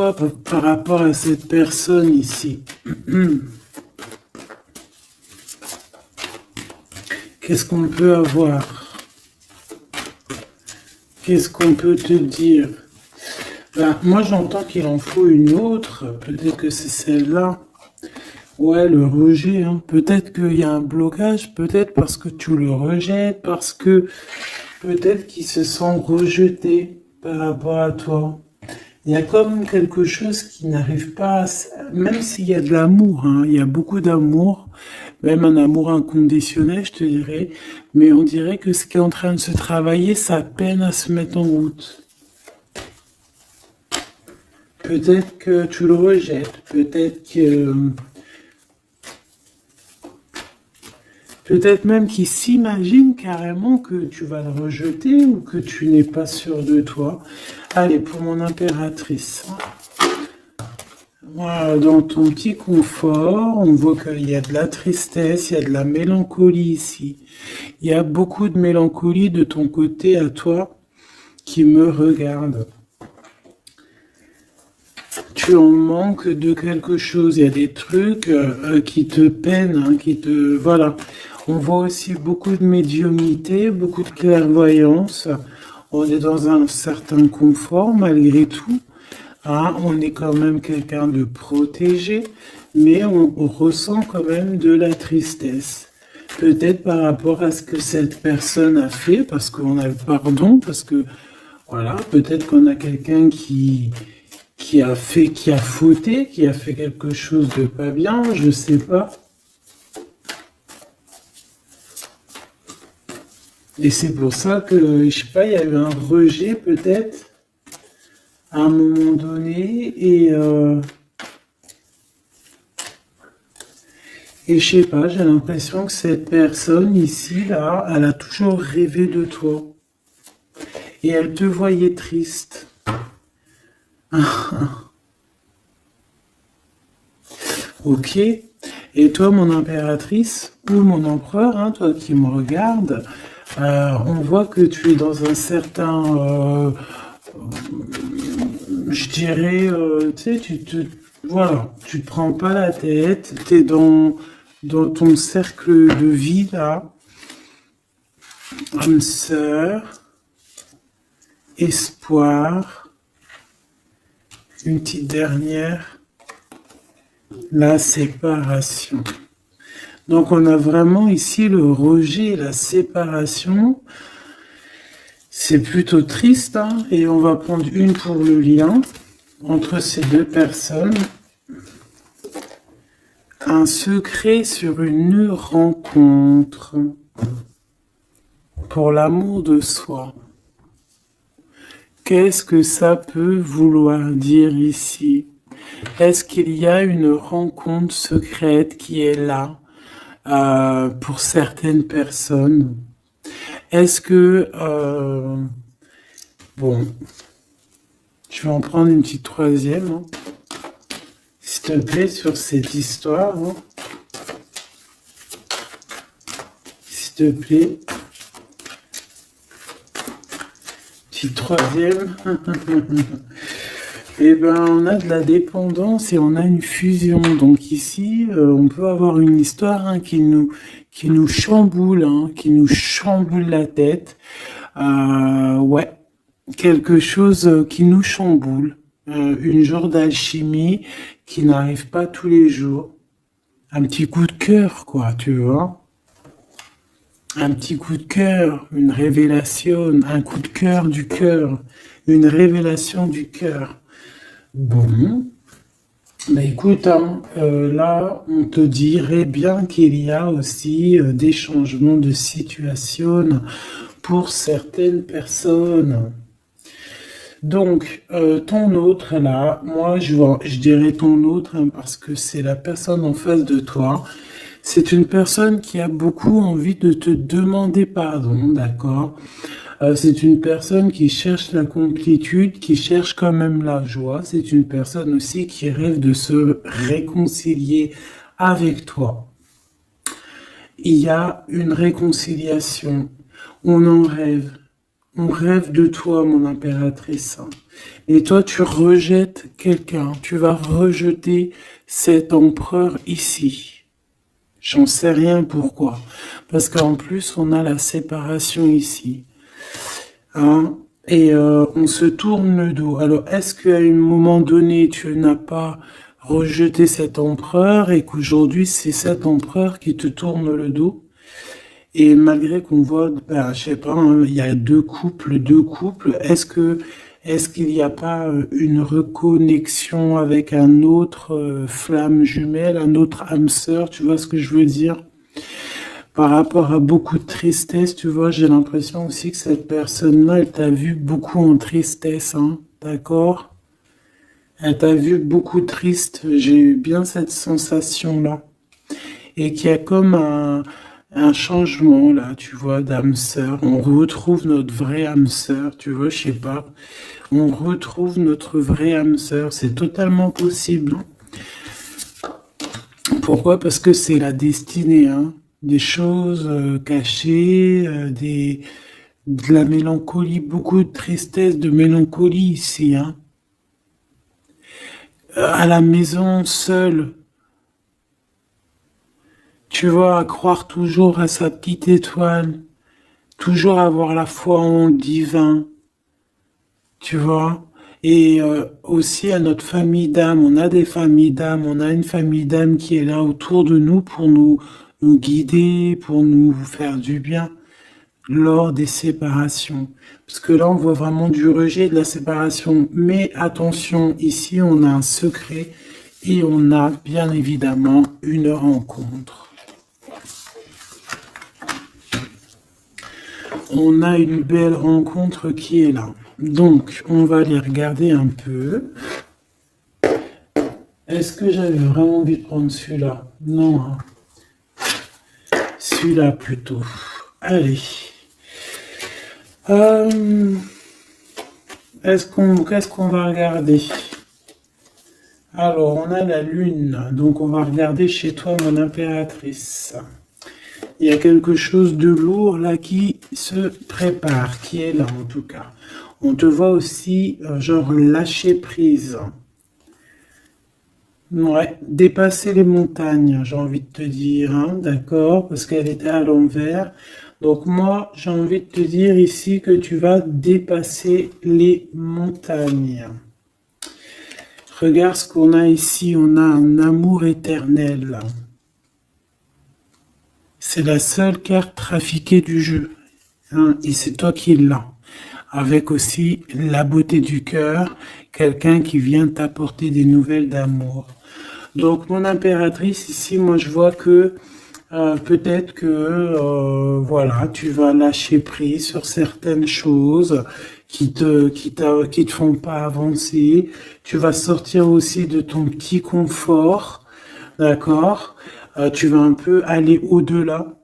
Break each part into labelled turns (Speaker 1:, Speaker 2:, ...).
Speaker 1: Par rapport à cette personne ici, qu'est-ce qu'on peut avoir? Qu'est-ce qu'on peut te dire? Ben, moi, j'entends qu'il en faut une autre. Peut-être que c'est celle-là. Ouais, le rejet. Hein. Peut-être qu'il y a un blocage. Peut-être parce que tu le rejettes. Parce que peut-être qu'il se sent rejeté par rapport à toi. Il y a comme quelque chose qui n'arrive pas, même s'il y a de l'amour, hein, il y a beaucoup d'amour, même un amour inconditionnel, je te dirais, mais on dirait que ce qui est en train de se travailler, ça peine à se mettre en route. Peut-être que tu le rejettes, peut-être même qu'il s'imagine carrément que tu vas le rejeter ou que tu n'es pas sûr de toi. Allez, pour mon impératrice. Voilà, dans ton petit confort, on voit qu'il y a de la tristesse, il y a de la mélancolie ici. Il y a beaucoup de mélancolie de ton côté à toi qui me regarde. Tu en manques de quelque chose, il y a des trucs qui te peinent, hein, Voilà. On voit aussi beaucoup de médiumnité, beaucoup de clairvoyance. On est dans un certain confort malgré tout. Hein, on est quand même quelqu'un de protégé, mais on ressent quand même de la tristesse. Peut-être par rapport à ce que cette personne a fait, parce qu'on a le pardon, parce que, voilà, peut-être qu'on a quelqu'un qui a fauté, qui a fait quelque chose de pas bien, je sais pas. Et c'est pour ça que, je sais pas, il y a eu un rejet peut-être à un moment donné et je sais pas, j'ai l'impression que cette personne ici, là, elle a toujours rêvé de toi et elle te voyait triste. Ok. Et toi, mon impératrice ou mon empereur, hein, toi qui me regardes, on voit que tu es dans un certain je dirais, tu sais, voilà, tu te prends pas la tête, tu es dans ton cercle de vie, là, âme sœur, espoir, une petite dernière, la séparation. Donc, on a vraiment ici le rejet, la séparation. C'est plutôt triste, hein, et on va prendre une pour le lien entre ces deux personnes. Un secret sur une rencontre pour l'amour de soi. Qu'est-ce que ça peut vouloir dire ici? Est-ce qu'il y a une rencontre secrète qui est là pour certaines personnes? Est-ce que... bon, je vais en prendre une petite troisième. Hein. S'il te plaît, sur cette histoire. Hein. S'il te plaît. Petite troisième. Eh ben, on a de la dépendance et on a une fusion. Donc ici, on peut avoir une histoire hein, qui nous chamboule, hein, qui nous chamboule la tête. Ouais, quelque chose qui nous chamboule. Une genre d'alchimie qui n'arrive pas tous les jours. Un petit coup de cœur, quoi, tu vois. Un petit coup de cœur, une révélation, un coup de cœur du cœur, une révélation du cœur. Bon, bah écoute, hein, là, on te dirait bien qu'il y a aussi des changements de situation pour certaines personnes. Donc, ton autre, là, moi, je dirais ton autre, hein, parce que c'est la personne en face de toi. C'est une personne qui a beaucoup envie de te demander pardon, d'accord? C'est une personne qui cherche la complétude, qui cherche quand même la joie. C'est une personne aussi qui rêve de se réconcilier avec toi. Il y a une réconciliation. On en rêve. On rêve de toi, mon impératrice. Et toi, tu rejettes quelqu'un. Tu vas rejeter cet empereur ici. J'en sais rien pourquoi. Parce qu'en plus, on a la séparation ici. Hein? Et on se tourne le dos. Alors, est-ce qu'à un moment donné, tu n'as pas rejeté cet empereur et qu'aujourd'hui, c'est cet empereur qui te tourne le dos? Et malgré qu'on voit, ben, je sais pas, hein, il y a deux couples, est-ce qu'il n'y a pas une reconnexion avec un autre flamme jumelle, un autre âme sœur, tu vois ce que je veux dire? Par rapport à beaucoup de tristesse, tu vois, j'ai l'impression aussi que cette personne-là, elle t'a vu beaucoup en tristesse, hein, d'accord? Elle t'a vu beaucoup triste, j'ai eu bien cette sensation-là. Et qu'il y a comme un changement là, tu vois, d'âme sœur. On retrouve notre vraie âme sœur, tu vois, je sais pas. On retrouve notre vraie âme sœur, c'est totalement possible. Pourquoi? Parce que c'est la destinée, hein. Des choses cachées, de la mélancolie, beaucoup de tristesse, de mélancolie ici, hein. À la maison, seule, tu vois, à croire toujours à sa petite étoile, toujours avoir la foi en le divin, tu vois. Et aussi à notre famille d'âme, on a des familles d'âme, on a une famille d'âme qui est là autour de nous pour nous guider, pour nous faire du bien lors des séparations. Parce que là, on voit vraiment du rejet de la séparation. Mais attention, ici, on a un secret et on a bien évidemment une rencontre. On a une belle rencontre qui est là. Donc, on va aller regarder un peu. Est-ce que j'avais vraiment envie de prendre celui-là? Non, hein. Celui-là plutôt. Allez. Qu'est-ce qu'on va regarder? Alors, on a la lune. Donc, on va regarder chez toi, mon impératrice. Il y a quelque chose de lourd là qui se prépare, qui est là en tout cas. On te voit aussi, genre, lâcher prise. Ouais, dépasser les montagnes, j'ai envie de te dire, hein, d'accord, parce qu'elle était à l'envers. Donc moi, j'ai envie de te dire ici que tu vas dépasser les montagnes. Regarde ce qu'on a ici, on a un amour éternel. C'est la seule carte trafiquée du jeu, hein, et c'est toi qui l'as. Avec aussi la beauté du cœur, quelqu'un qui vient t'apporter des nouvelles d'amour. Donc mon impératrice ici, moi je vois que peut-être que voilà, tu vas lâcher prise sur certaines choses qui te font pas avancer. Tu vas sortir aussi de ton petit confort, d'accord? Tu vas un peu aller au-delà.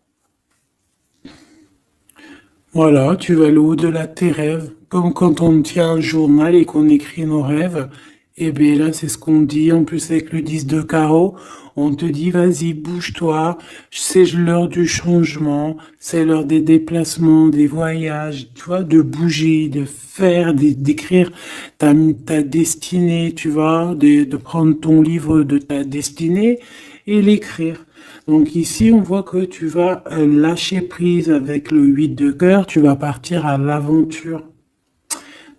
Speaker 1: Voilà, tu vas aller au-delà de tes rêves. Comme quand on tient un journal et qu'on écrit nos rêves. Et bien là, c'est ce qu'on dit. En plus, avec le 10 de carreau, on te dit, vas-y, bouge-toi. C'est l'heure du changement. C'est l'heure des déplacements, des voyages. Tu vois, de bouger, de faire, d'écrire ta destinée, tu vois, de prendre ton livre de ta destinée et l'écrire. Donc ici, on voit que tu vas lâcher prise avec le 8 de cœur, tu vas partir à l'aventure.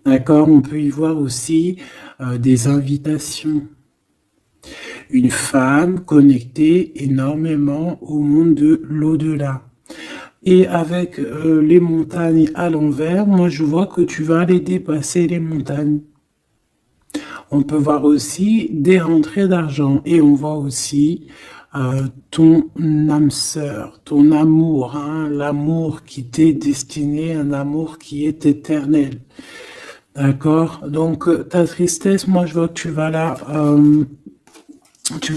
Speaker 1: D'accord? On peut y voir aussi des invitations. Une femme connectée énormément au monde de l'au-delà. Et avec les montagnes à l'envers, moi je vois que tu vas aller dépasser les montagnes. On peut voir aussi des rentrées d'argent et on voit aussi ton âme sœur, ton amour, hein, l'amour qui t'est destiné, un amour qui est éternel. D'accord? Donc ta tristesse, moi je vois que tu vas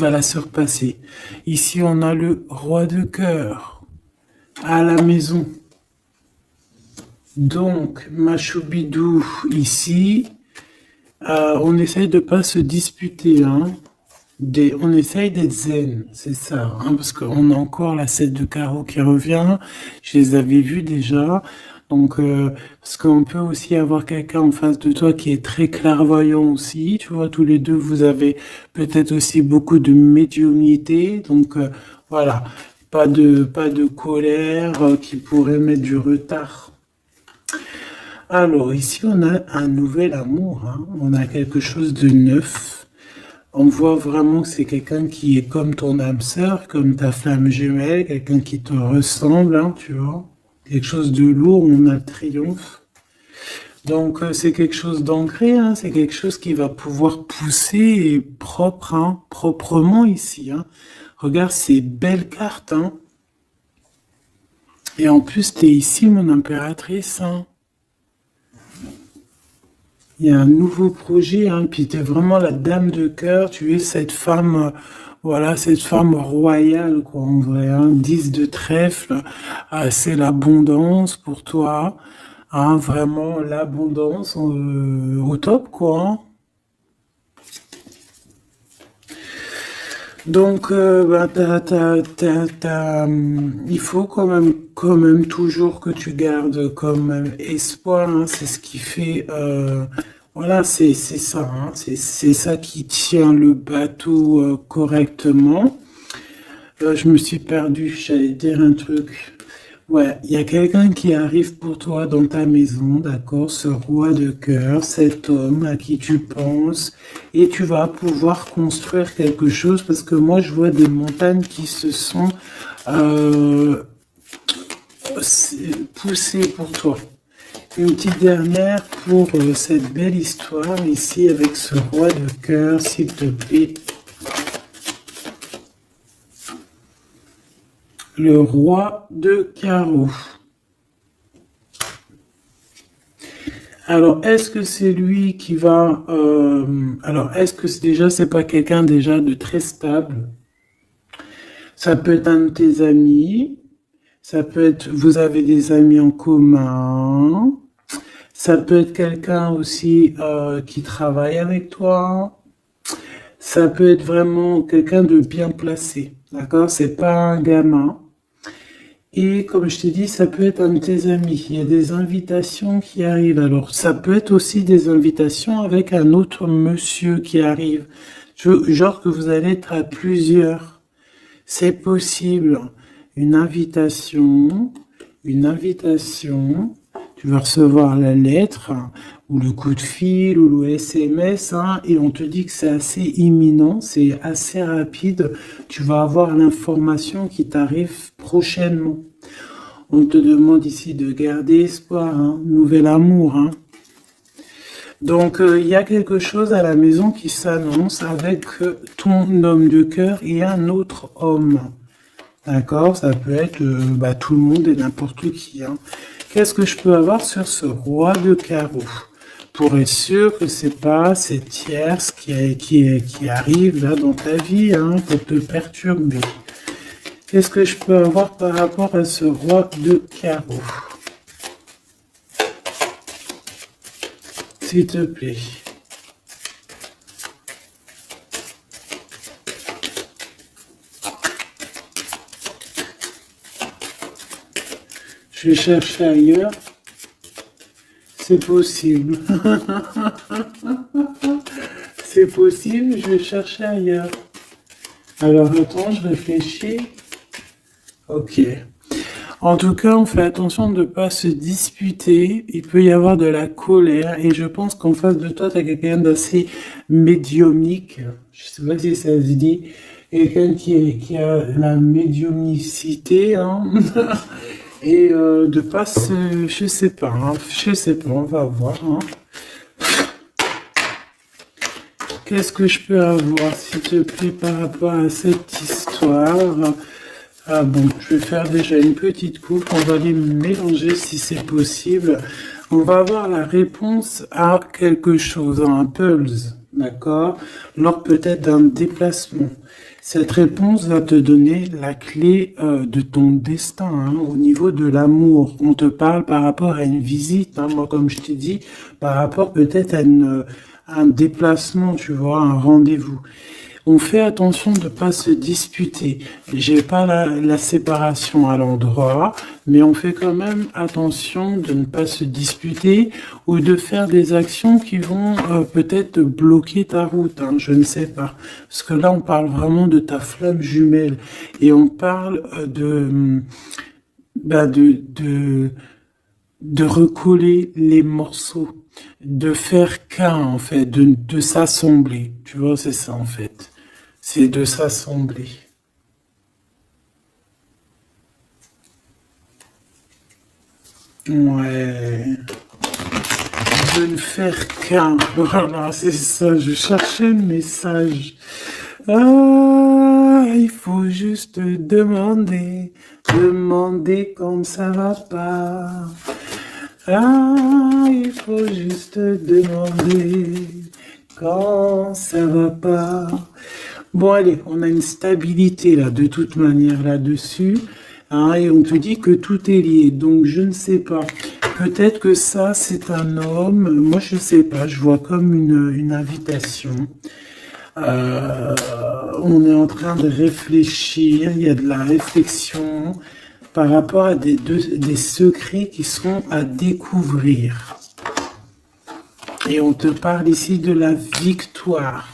Speaker 1: la surpasser. Ici on a le roi de cœur à la maison. Donc ma choubidou ici, on essaye de pas se disputer, hein. On essaye d'être zen, c'est ça, hein, parce qu'on a encore la 7 de carreau qui revient, je les avais vus déjà, Donc, parce qu'on peut aussi avoir quelqu'un en face de toi qui est très clairvoyant aussi. Tu vois, tous les deux, vous avez peut-être aussi beaucoup de médiumnité. Donc, voilà, pas de colère qui pourrait mettre du retard. Alors, ici, on a un nouvel amour, hein. On a quelque chose de neuf. On voit vraiment que c'est quelqu'un qui est comme ton âme sœur, comme ta flamme jumelle, quelqu'un qui te ressemble, hein, tu vois. Quelque chose de lourd, on a le triomphe. Donc, c'est quelque chose d'ancré, hein, c'est quelque chose qui va pouvoir pousser et propre, hein, proprement ici, hein. Regarde ces belles cartes, hein. Et en plus, tu es ici, mon impératrice, hein. Il y a un nouveau projet, hein, puis tu es vraiment la dame de cœur, tu es cette femme, voilà, cette femme royale, quoi, en vrai, hein, 10 de trèfle, c'est l'abondance pour toi, hein, vraiment l'abondance au top, quoi, hein. Donc, bah, il faut quand même toujours que tu gardes comme même espoir, hein, c'est ce qui fait, voilà, c'est ça, hein, c'est ça qui tient le bateau correctement. Je me suis perdu, j'allais dire un truc. Ouais, il y a quelqu'un qui arrive pour toi dans ta maison, d'accord? Ce roi de cœur, cet homme à qui tu penses, et tu vas pouvoir construire quelque chose parce que moi je vois des montagnes qui se sont euh, poussées pour toi. Une petite dernière pour cette belle histoire ici avec ce roi de cœur, s'il te plaît. Le roi de carreau. Alors, est-ce que c'est lui qui va... alors, est-ce que déjà, c'est pas quelqu'un déjà de très stable? Ça peut être un de tes amis. Ça peut être... Vous avez des amis en commun. Ça peut être quelqu'un aussi qui travaille avec toi. Ça peut être vraiment quelqu'un de bien placé. D'accord? C'est pas un gamin. Et comme je t'ai dit, ça peut être un de tes amis. Il y a des invitations qui arrivent. Alors, ça peut être aussi des invitations avec un autre monsieur qui arrive. Genre que vous allez être à plusieurs. C'est possible. Une invitation, une invitation. Tu vas recevoir la lettre, hein, ou le coup de fil, ou le SMS, hein, et on te dit que c'est assez imminent, c'est assez rapide. Tu vas avoir l'information qui t'arrive prochainement. On te demande ici de garder espoir, hein, nouvel amour, hein. Donc, il y a quelque chose à la maison qui s'annonce avec ton homme de cœur et un autre homme. D'accord? Ça peut être tout le monde et n'importe qui, hein. Qu'est-ce que je peux avoir sur ce roi de carreau? Pour être sûr que c'est pas cette tierce qui arrive là dans ta vie, hein, pour te perturber. Qu'est-ce que je peux avoir par rapport à ce roi de carreau? S'il te plaît. Je vais chercher ailleurs. C'est possible. C'est possible, je vais chercher ailleurs. Alors attends, je réfléchis. Ok. En tout cas, on fait attention de ne pas se disputer. Il peut y avoir de la colère. Et je pense qu'en face de toi, tu as quelqu'un d'assez médiumnique. Je sais pas si ça se dit. Quelqu'un qui a la médiumnicité, hein. Et de pas se... Je sais pas, hein, on va voir, hein. Qu'est-ce que je peux avoir, s'il te plaît, par rapport à cette histoire? Ah bon, je vais faire déjà une petite coupe, on va les mélanger si c'est possible. On va avoir la réponse à quelque chose, un pulse, d'accord? Lors peut-être d'un déplacement. Cette réponse va te donner la clé de ton destin, hein, au niveau de l'amour. On te parle par rapport à une visite, hein, moi comme je t'ai dit, par rapport peut-être à un déplacement, tu vois, un rendez-vous. On fait attention de pas se disputer. J'ai pas la séparation à l'endroit, mais on fait quand même attention de ne pas se disputer ou de faire des actions qui vont peut-être bloquer ta route, hein, je ne sais pas. Parce que là, on parle vraiment de ta flamme jumelle et on parle bah, de recoller les morceaux, de faire qu'un en fait, de s'assembler. Tu vois, c'est ça en fait. C'est de s'assembler. Ouais. De ne faire qu'un. Voilà, c'est ça. Je cherchais le message. Ah, il faut juste demander, demander quand ça va pas. Ah, il faut juste demander quand ça va pas. Bon, allez, on a une stabilité là, de toute manière là-dessus. Hein, et on te dit que tout est lié. Donc, je ne sais pas. Peut-être que ça, c'est un homme. Moi, je sais pas. Je vois comme une invitation. Euh, on est en train de réfléchir. Il y a de la réflexion par rapport à des secrets qui sont à découvrir. Et on te parle ici de la victoire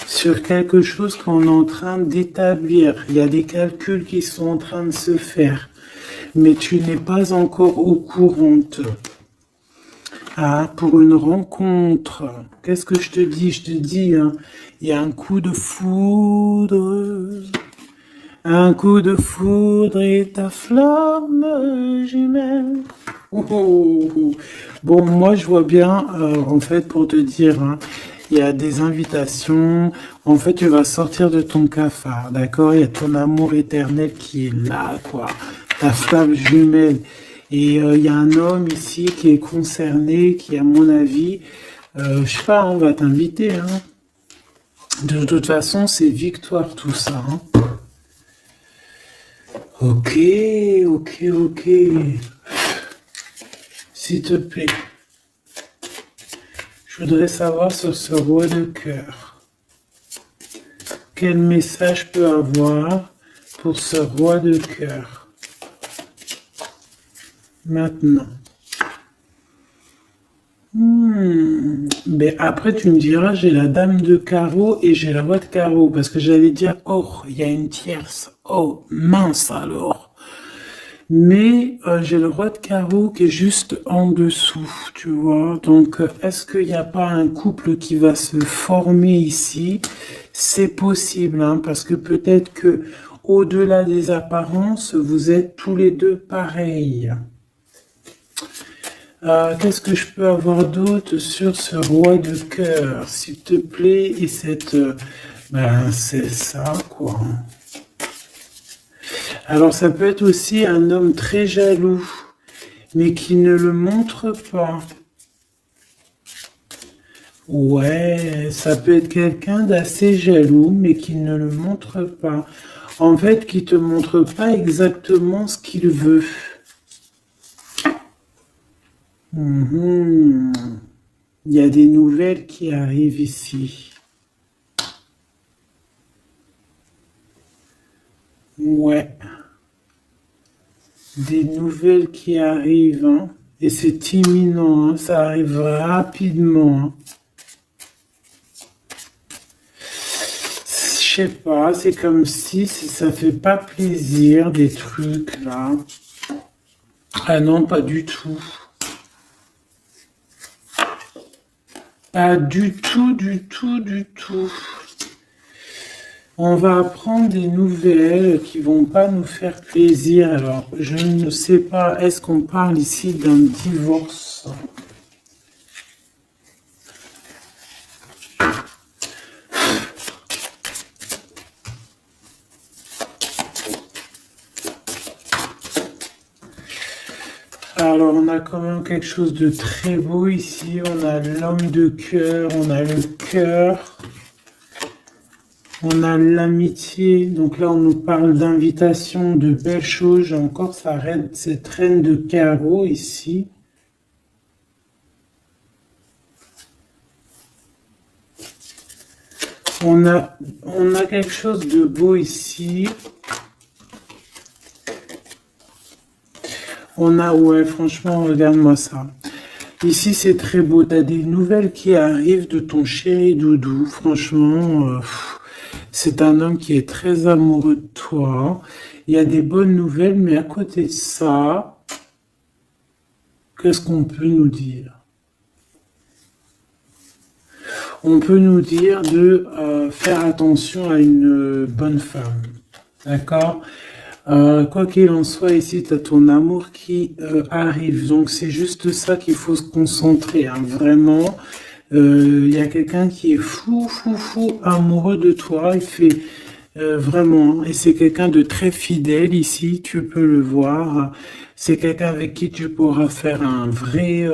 Speaker 1: sur quelque chose qu'on est en train d'établir. Il y a des calculs qui sont en train de se faire, mais tu n'es pas encore au courant. Ah, pour une rencontre, qu'est-ce que je te dis? Je te dis, hein, il y a un coup de foudre. Un coup de foudre et ta flamme jumelle. Oh, oh, oh. Bon, moi je vois bien, en fait, pour te dire, hein, il y a des invitations. En fait, tu vas sortir de ton cafard, d'accord? Il y a ton amour éternel qui est là, quoi. Ta flamme jumelle. Et il y a un homme ici qui est concerné, qui, à mon avis, je sais pas, on va t'inviter, hein. De toute façon, c'est victoire tout ça, hein. Ok, ok, ok. S'il te plaît, je voudrais savoir sur ce roi de cœur. Quel message peut avoir pour ce roi de cœur? Maintenant. Mais après, tu me diras, j'ai la dame de carreau et j'ai la roi de carreau. Parce que j'allais dire, oh, il y a une tierce. Oh, mince alors. Mais j'ai le roi de carreau qui est juste en dessous, tu vois. Donc, est-ce qu'il n'y a pas un couple qui va se former ici? C'est possible, hein, parce que peut-être que au-delà des apparences, vous êtes tous les deux pareils. Qu'est-ce que je peux avoir d'autre sur ce roi de cœur, s'il te plaît? Et ben, c'est ça, quoi. Alors, ça peut être aussi un homme très jaloux, mais qui ne le montre pas. Ouais, ça peut être quelqu'un d'assez jaloux, mais qui ne le montre pas. En fait, qui te montre pas exactement ce qu'il veut. Mhm. Il y a des nouvelles qui arrivent ici. Ouais, des nouvelles qui arrivent, hein. Et c'est imminent, hein. Ça arrive rapidement, hein. Je sais pas, c'est comme si ça fait pas plaisir des trucs là. Ah non, pas du tout. Pas du tout, du tout, du tout. On va apprendre des nouvelles qui vont pas nous faire plaisir. Alors, je ne sais pas, est-ce qu'on parle ici d'un divorce? Alors, on a quand même quelque chose de très beau ici. On a l'homme de cœur, on a le cœur, on a l'amitié. Donc là, on nous parle d'invitation, de belles choses. J'ai encore cette reine de carreau ici. On a quelque chose de beau ici. Ouais, franchement, regarde-moi ça. Ici, c'est très beau. Tu as des nouvelles qui arrivent de ton chéri doudou. Franchement, c'est un homme qui est très amoureux de toi. Il y a des bonnes nouvelles, mais à côté de ça, qu'est-ce qu'on peut nous dire? On peut nous dire de faire attention à une bonne femme. D'accord? Quoi qu'il en soit, ici, tu as ton amour qui arrive. Donc, c'est juste ça qu'il faut se concentrer, hein. Vraiment, il y a quelqu'un qui est fou, fou, fou amoureux de toi. Il fait vraiment, hein. Et c'est quelqu'un de très fidèle ici, tu peux le voir. C'est quelqu'un avec qui tu pourras faire un vrai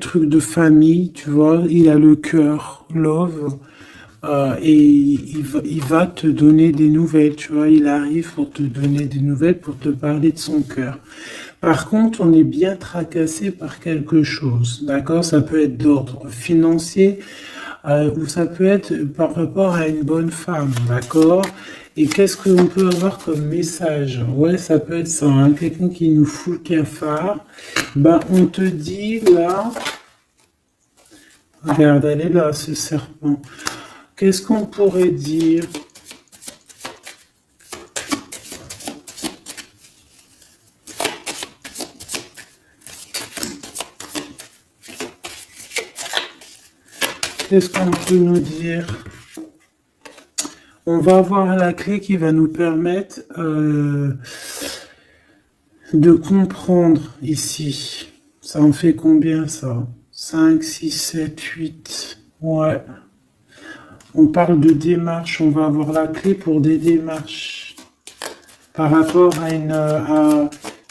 Speaker 1: truc de famille, tu vois. Il a le cœur, love. Et il va te donner des nouvelles, tu vois, il arrive pour te donner des nouvelles, pour te parler de son cœur. Par contre, on est bien tracassé par quelque chose, d'accord? Ça peut être d'ordre financier, ou ça peut être par rapport à une bonne femme, d'accord? Et qu'est-ce qu'on peut avoir comme message? Ouais, ça peut être ça, hein, quelqu'un qui nous fout le cafard. Ben, on te dit là, regarde, elle est là, ce serpent. Qu'est-ce qu'on pourrait dire? Qu'est-ce qu'on peut nous dire? On va avoir la clé qui va nous permettre de comprendre ici. Ça en fait combien ça? 5, 6, 7, 8. Ouais. On parle de démarche, on va avoir la clé pour des démarches par rapport à une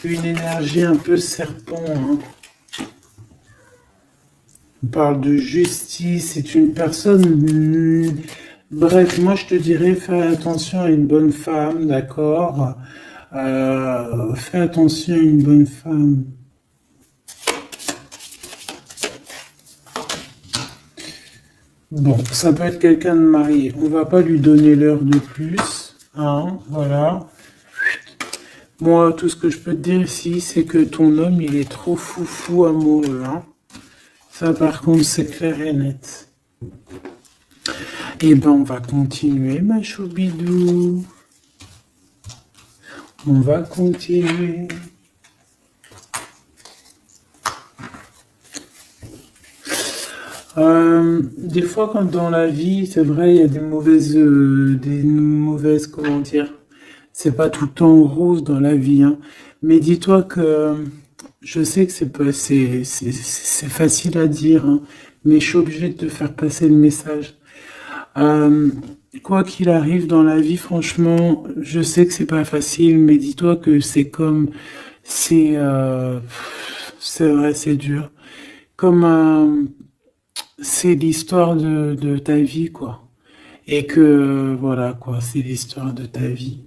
Speaker 1: énergie un peu serpent, hein. On parle de justice, c'est une personne... Bref, moi je te dirais, fais attention à une bonne femme, d'accord? Fais attention à une bonne femme. Bon, ça peut être quelqu'un de marié. On va pas lui donner l'heure de plus, hein, voilà. Moi, tout ce que je peux te dire ici, c'est que ton homme, il est trop fou, fou amoureux, hein. Ça, par contre, c'est clair et net. Eh ben, on va continuer, ma choubidou. On va continuer. Des fois, quand dans la vie, c'est vrai, il y a des mauvaises, comment dire, c'est pas tout le temps rose dans la vie, hein. Mais dis-toi que je sais que c'est facile à dire, hein, mais je suis obligé de te faire passer le message. Euh, Quoi qu'il arrive dans la vie, franchement, je sais que c'est pas facile, mais dis-toi que c'est, euh, c'est vrai, c'est dur. Comme c'est l'histoire de ta vie, quoi. Et que, voilà, quoi, c'est l'histoire de ta vie.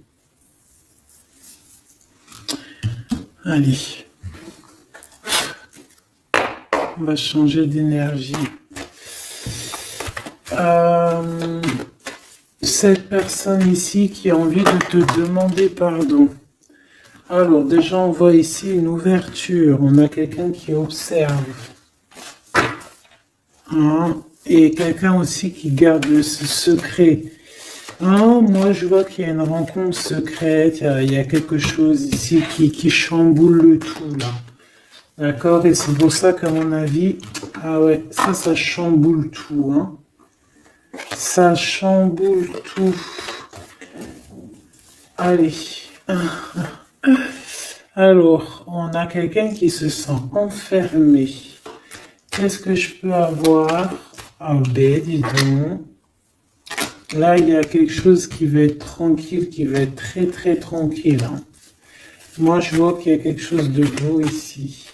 Speaker 1: Allez, on va changer d'énergie. Cette personne ici qui a envie de te demander pardon. Alors, déjà, on voit ici une ouverture. On a quelqu'un qui observe. Hein, et quelqu'un aussi qui garde ce secret. Hein, moi, je vois qu'il y a une rencontre secrète. Il y a quelque chose ici qui chamboule le tout, là. D'accord? Et c'est pour ça qu'à mon avis, ah ouais, ça chamboule tout, hein. Ça chamboule tout. Allez. Alors, on a quelqu'un qui se sent enfermé. Qu'est-ce que je peux avoir? Ah ben, dis donc. Là, il y a quelque chose qui va être tranquille, qui va être très très tranquille, hein. Moi, je vois qu'il y a quelque chose de beau ici.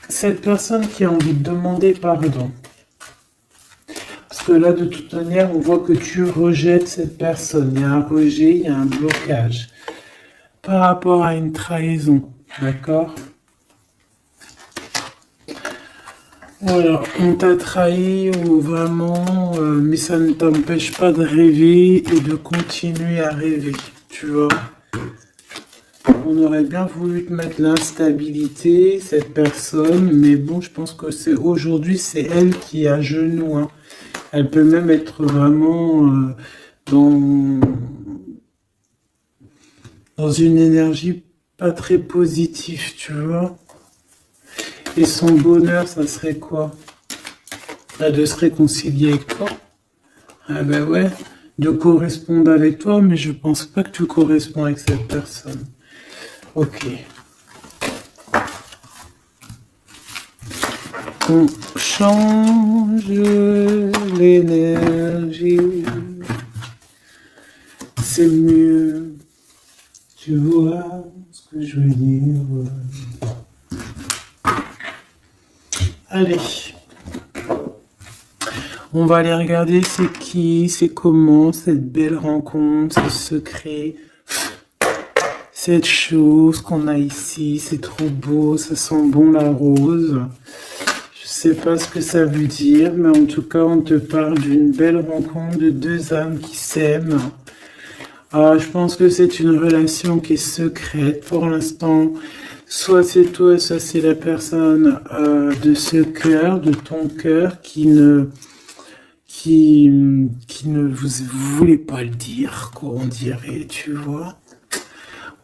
Speaker 1: Cette personne qui a envie de demander pardon. Parce que là, de toute manière, on voit que tu rejettes cette personne. Il y a un rejet, il y a un blocage. Par rapport à une trahison. D'accord? Voilà, on t'a trahi ou vraiment, mais ça ne t'empêche pas de rêver et de continuer à rêver, tu vois. On aurait bien voulu te mettre l'instabilité, cette personne, mais bon, je pense que c'est aujourd'hui, c'est elle qui est à genoux, hein. Elle peut même être vraiment dans, dans une énergie pas très positive, tu vois. Et son bonheur, ça serait quoi? Bah, de se réconcilier avec toi. Ah ben ouais, de correspondre avec toi, mais je pense pas que tu corresponds avec cette personne. Ok. On change l'énergie. C'est mieux. Tu vois ce que je veux dire. Allez. On va aller regarder c'est qui, c'est comment, cette belle rencontre, ce secret, cette chose qu'on a ici, c'est trop beau, ça sent bon la rose. Je sais pas ce que ça veut dire, mais en tout cas, on te parle d'une belle rencontre de deux âmes qui s'aiment. Ah, je pense que c'est une relation qui est secrète pour l'instant. Soit c'est toi, soit c'est la personne de ce cœur, de ton cœur, qui ne vous voulez pas le dire, quoi, on dirait, tu vois.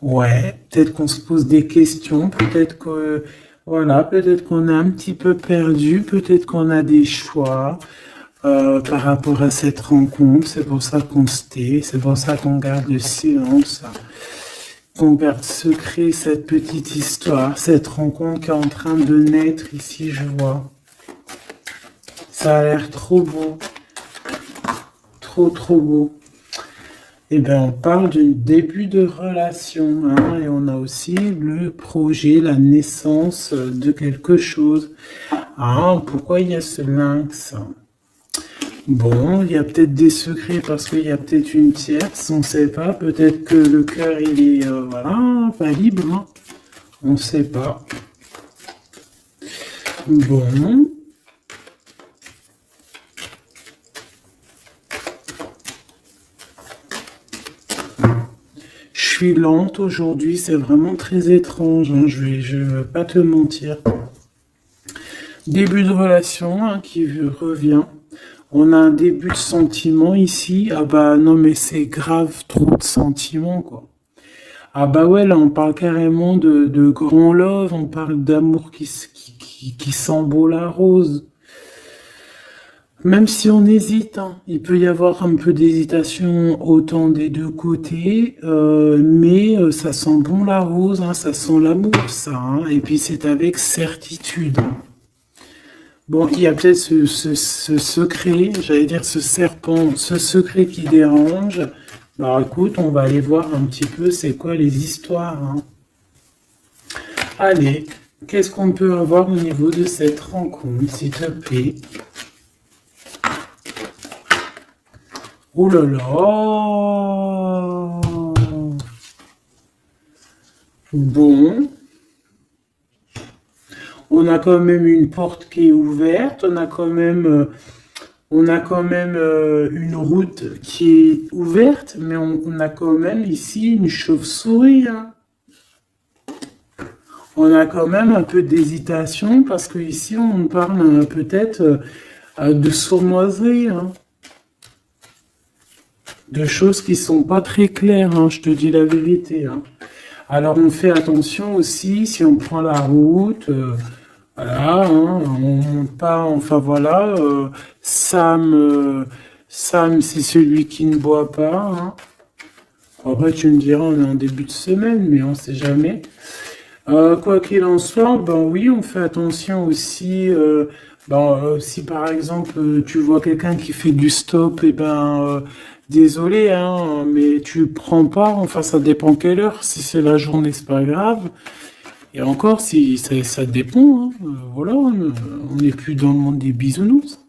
Speaker 1: Ouais, peut-être qu'on se pose des questions, peut-être que, voilà, peut-être qu'on est un petit peu perdu, peut-être qu'on a des choix par rapport à cette rencontre. C'est pour ça qu'on se tait, c'est pour ça qu'on garde le silence, qu'on garde secret cette petite histoire, cette rencontre qui est en train de naître ici, je vois. Ça a l'air trop beau. Trop beau. Eh bien, on parle du début de relation, hein, et on a aussi le projet, la naissance de quelque chose. Ah, pourquoi il y a ce lynx? Bon, il y a peut-être des secrets parce qu'il y a peut-être une tierce, on ne sait pas. Peut-être que le cœur, il est, voilà, pas libre, hein. On ne sait pas. Bon. Je suis lente aujourd'hui, c'est vraiment très étrange, hein, je vais pas te mentir. Début de relation hein, qui revient. On a un début de sentiment ici. Ah bah non mais c'est grave, trop de sentiments quoi. Ah bah ouais, là on parle carrément de grand love, on parle d'amour qui sent beau la rose. Même si on hésite, hein, il peut y avoir un peu d'hésitation autant des deux côtés, mais ça sent bon la rose, hein, ça sent l'amour, ça, hein, et puis c'est avec certitude. Bon, il y a peut-être ce secret, j'allais dire ce serpent, ce secret qui dérange. Alors écoute, on va aller voir un petit peu c'est quoi les histoires, hein. Allez, qu'est-ce qu'on peut avoir au niveau de cette rencontre, s'il te plaît? Oh là là! Bon. On a quand même une porte qui est ouverte. On a quand même une route qui est ouverte. Mais on a quand même ici une chauve-souris, hein. On a quand même un peu d'hésitation parce que ici on parle peut-être de sournoiserie, hein. De choses qui sont pas très claires, hein, je te dis la vérité, hein. Alors on fait attention aussi si on prend la route, voilà, hein, on monte pas, enfin voilà, Sam c'est celui qui ne boit pas, hein. Après tu me diras on est en début de semaine, mais on sait jamais. Quoi qu'il en soit, ben oui, on fait attention aussi. Si par exemple tu vois quelqu'un qui fait du stop, et désolé, hein, mais tu prends pas. Enfin, ça dépend quelle heure. Si c'est la journée, c'est pas grave. Et encore, si ça dépend, hein, voilà, on n'est plus dans le monde des bisounours.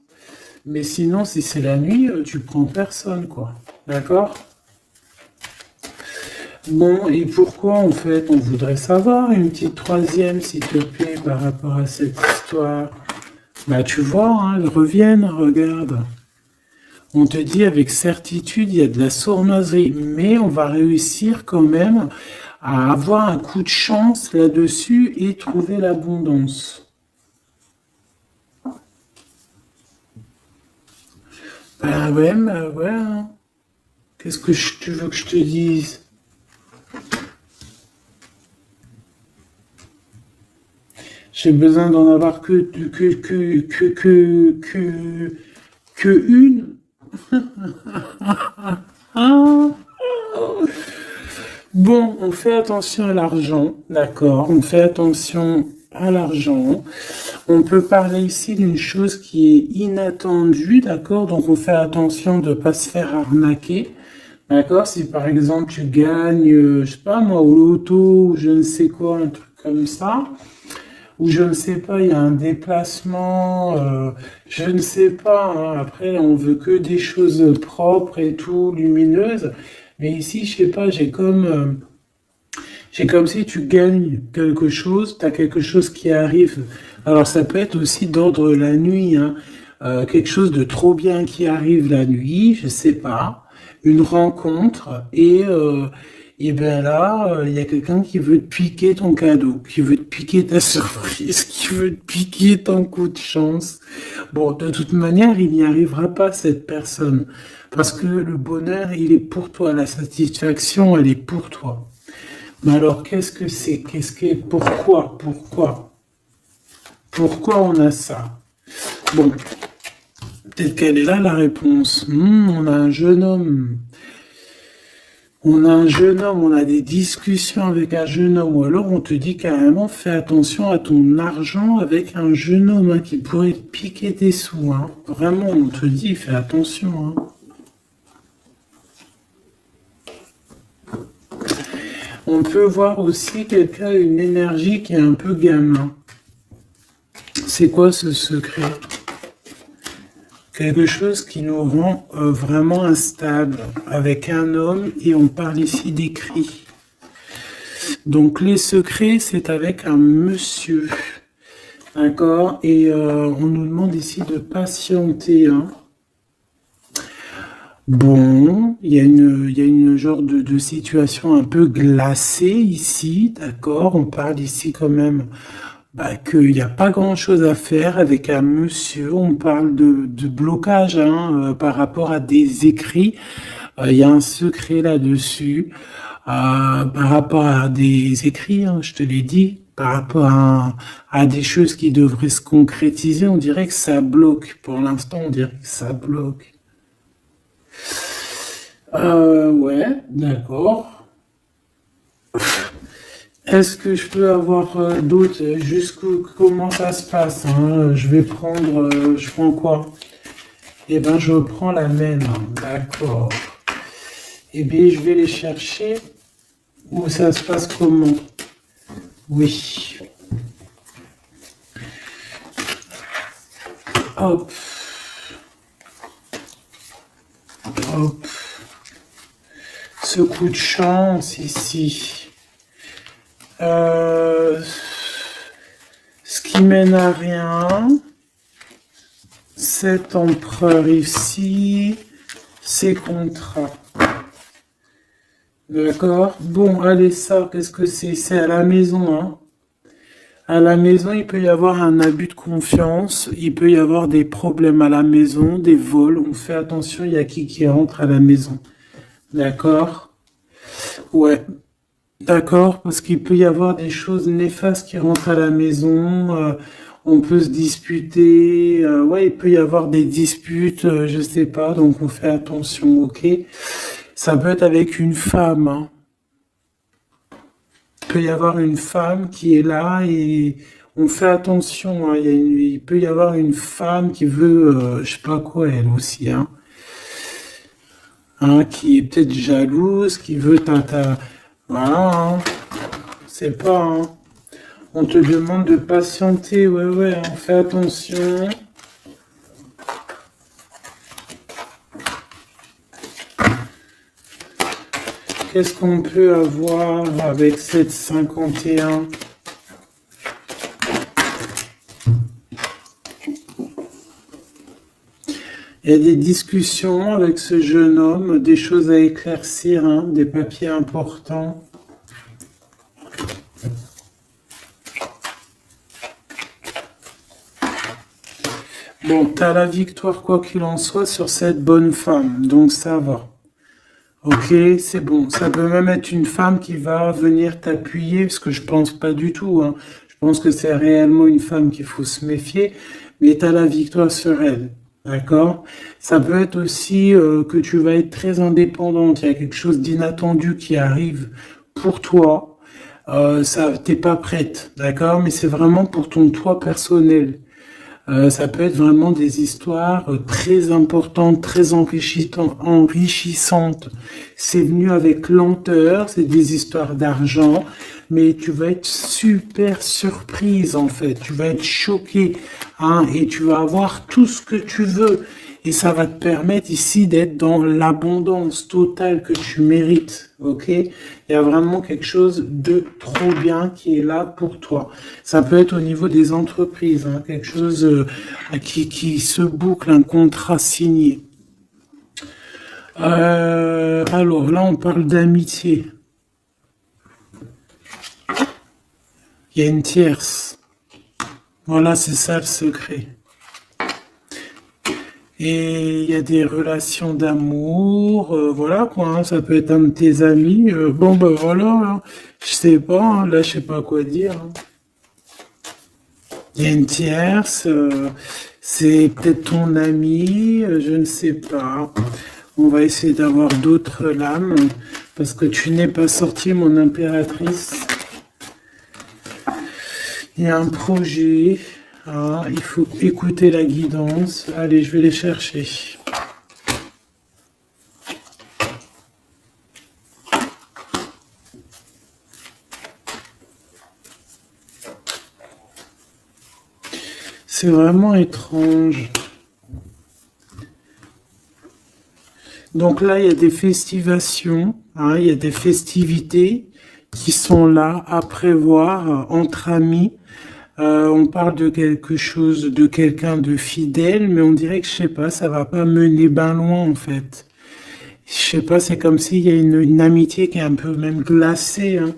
Speaker 1: Mais sinon, si c'est la nuit, tu prends personne, quoi. D'accord? Bon, et pourquoi en fait on voudrait savoir une petite troisième, s'il te plaît, par rapport à cette histoire? Bah, tu vois, hein, elles reviennent, regarde. On te dit avec certitude, il y a de la sournoiserie, mais on va réussir quand même à avoir un coup de chance là-dessus et trouver l'abondance. Bah ouais, hein. Qu'est-ce que tu veux que je te dise? J'ai besoin d'en avoir que une. Ah. Bon, on fait attention à l'argent, d'accord? On fait attention à l'argent. On peut parler ici d'une chose qui est inattendue, d'accord? Donc on fait attention de ne pas se faire arnaquer, d'accord? Si par exemple tu gagnes, je sais pas moi, au loto, ou je ne sais quoi, un truc comme ça, ou je ne sais pas, il y a un déplacement, je ne sais pas, hein. Après on veut que des choses propres et tout, lumineuses. Mais ici, je sais pas, j'ai comme si tu gagnes quelque chose, tu as quelque chose qui arrive. Alors ça peut être aussi d'ordre la nuit, hein. Quelque chose de trop bien qui arrive la nuit, je sais pas, une rencontre et ben là, il y a quelqu'un qui veut te piquer ton cadeau, qui veut te piquer ta surprise, qui veut te piquer ton coup de chance. Bon, de toute manière, il n'y arrivera pas cette personne parce que le bonheur, il est pour toi, la satisfaction, elle est pour toi. Mais alors, qu'est-ce que c'est? Pourquoi on a ça? Bon, peut-être qu'elle est là la réponse. On a un jeune homme. On a un jeune homme, on a des discussions avec un jeune homme, ou alors on te dit carrément fais attention à ton argent avec un jeune homme hein, qui pourrait te piquer tes sous. Hein. Vraiment, on te dit fais attention. Hein. On peut voir aussi quelqu'un, une énergie qui est un peu gamin. C'est quoi ce secret? Quelque chose qui nous rend vraiment instable avec un homme et on parle ici des cris. Donc les secrets, c'est avec un monsieur. D'accord? Et on nous demande ici de patienter. Hein. Bon, il y a une genre de situation un peu glacée ici, d'accord? On parle ici quand même bah, qu'il n'y a pas grand-chose à faire avec un monsieur. On parle de blocage hein, par rapport à des écrits. Il y a un secret là-dessus. Par rapport à des écrits, hein, je te l'ai dit, par rapport à des choses qui devraient se concrétiser, on dirait que ça bloque. Pour l'instant, on dirait que ça bloque. Ouais, d'accord. Est-ce que je peux avoir d'autres jusqu'où comment ça se passe hein je vais prendre, je prends quoi? Eh ben, je prends la même. D'accord. Eh bien, je vais les chercher. Où ça se passe comment? Oui. Hop. Hop. Ce coup de chance ici. Ce qui mène à rien. Cet empereur ici. Ces contrats. D'accord. Bon, allez, ça, qu'est-ce que c'est? C'est à la maison, hein. À la maison, il peut y avoir un abus de confiance, il peut y avoir des problèmes à la maison, des vols. On fait attention, il y a qui rentre à la maison. D'accord? Ouais. D'accord, parce qu'il peut y avoir des choses néfastes qui rentrent à la maison. On peut se disputer. Ouais, il peut y avoir des disputes, je sais pas. Donc on fait attention, ok? Ça peut être avec une femme. Hein. Il peut y avoir une femme qui est là et on fait attention. Hein. Il peut y avoir une femme qui veut, je sais pas quoi, elle aussi, hein. Hein, qui est peut-être jalouse, qui veut voilà, hein. C'est pas, hein. On te demande de patienter, ouais, ouais, hein. Fais attention. Qu'est-ce qu'on peut avoir avec cette 51? Il y a des discussions avec ce jeune homme, des choses à éclaircir, hein, des papiers importants. Bon, tu as la victoire quoi qu'il en soit sur cette bonne femme, donc ça va. Ok, c'est bon. Ça peut même être une femme qui va venir t'appuyer, parce que je pense pas du tout, hein. Je pense que c'est réellement une femme qu'il faut se méfier, mais tu as la victoire sur elle. D'accord? Ça peut être aussi que tu vas être très indépendante. Il y a quelque chose d'inattendu qui arrive pour toi. Ça, t'es pas prête, d'accord? Mais c'est vraiment pour ton toi personnel. Ça peut être vraiment des histoires très importantes, très enrichissantes. C'est venu avec lenteur, c'est des histoires d'argent, mais tu vas être super surprise en fait. Tu vas être choquée, hein, et tu vas avoir tout ce que tu veux. Et ça va te permettre ici d'être dans l'abondance totale que tu mérites, ok? Il y a vraiment quelque chose de trop bien qui est là pour toi. Ça peut être au niveau des entreprises, hein, quelque chose qui se boucle, un contrat signé. Alors là, on parle d'amitié. Il y a une tierce. Voilà, c'est ça le secret. Et il y a des relations d'amour, voilà quoi, hein, ça peut être un de tes amis. Bon ben voilà, hein, je sais pas, hein, là je sais pas quoi dire, hein. Il y a une tierce, c'est peut-être ton ami, je ne sais pas. On va essayer d'avoir d'autres lames, parce que tu n'es pas sortie, mon impératrice. Il y a un projet, hein, il faut écouter la guidance. Allez, je vais les chercher. C'est vraiment étrange. Donc là, il y a des festivations, hein, il y a des festivités qui sont là à prévoir entre amis. On parle de quelque chose, de quelqu'un de fidèle, mais on dirait que, je sais pas, ça va pas mener ben loin en fait. Je sais pas, c'est comme s'il y a une amitié qui est un peu même glacée, hein.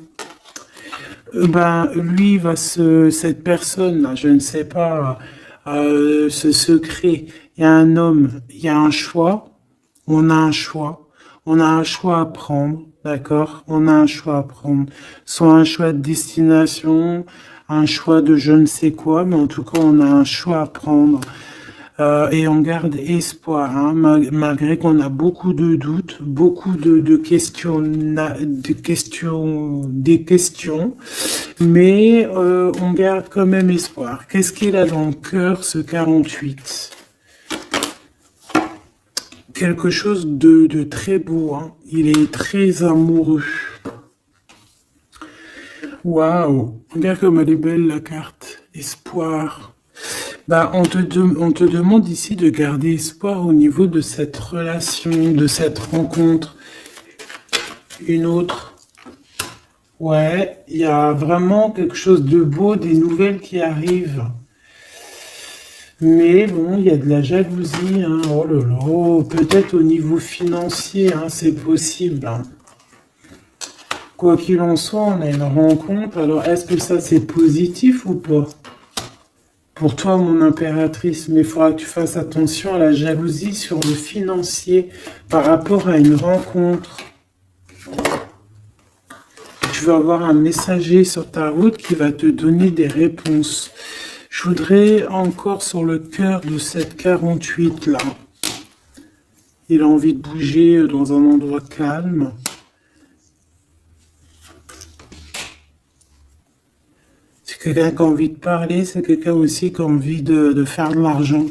Speaker 1: Ben, lui, cette personne-là, je ne sais pas, ce secret, il y a un homme, il y a un choix, on a un choix, on a un choix à prendre, d'accord? On a un choix à prendre, soit un choix de destination, un choix de je ne sais quoi, mais en tout cas, on a un choix à prendre. Et on garde espoir, hein, malgré qu'on a beaucoup de doutes, beaucoup de questions, des questions, mais on garde quand même espoir. Qu'est-ce qu'il a dans le cœur, ce 48? Quelque chose de très beau, hein. Il est très amoureux. Waouh! Regarde comme elle est belle la carte. Espoir. Bah, on te demande ici de garder espoir au niveau de cette relation, de cette rencontre. Une autre. Ouais, il y a vraiment quelque chose de beau, des nouvelles qui arrivent. Mais bon, il y a de la jalousie, hein. Oh là là, peut-être au niveau financier, hein, c'est possible, hein. Quoi qu'il en soit, on a une rencontre. Alors, est-ce que ça c'est positif ou pas? Pour toi, mon impératrice, mais il faudra que tu fasses attention à la jalousie sur le financier par rapport à une rencontre. Tu vas avoir un messager sur ta route qui va te donner des réponses. Je voudrais encore sur le cœur de cette 48 là. Il a envie de bouger dans un endroit calme. C'est quelqu'un qui a envie de parler, c'est quelqu'un aussi qui a envie de faire de l'argent.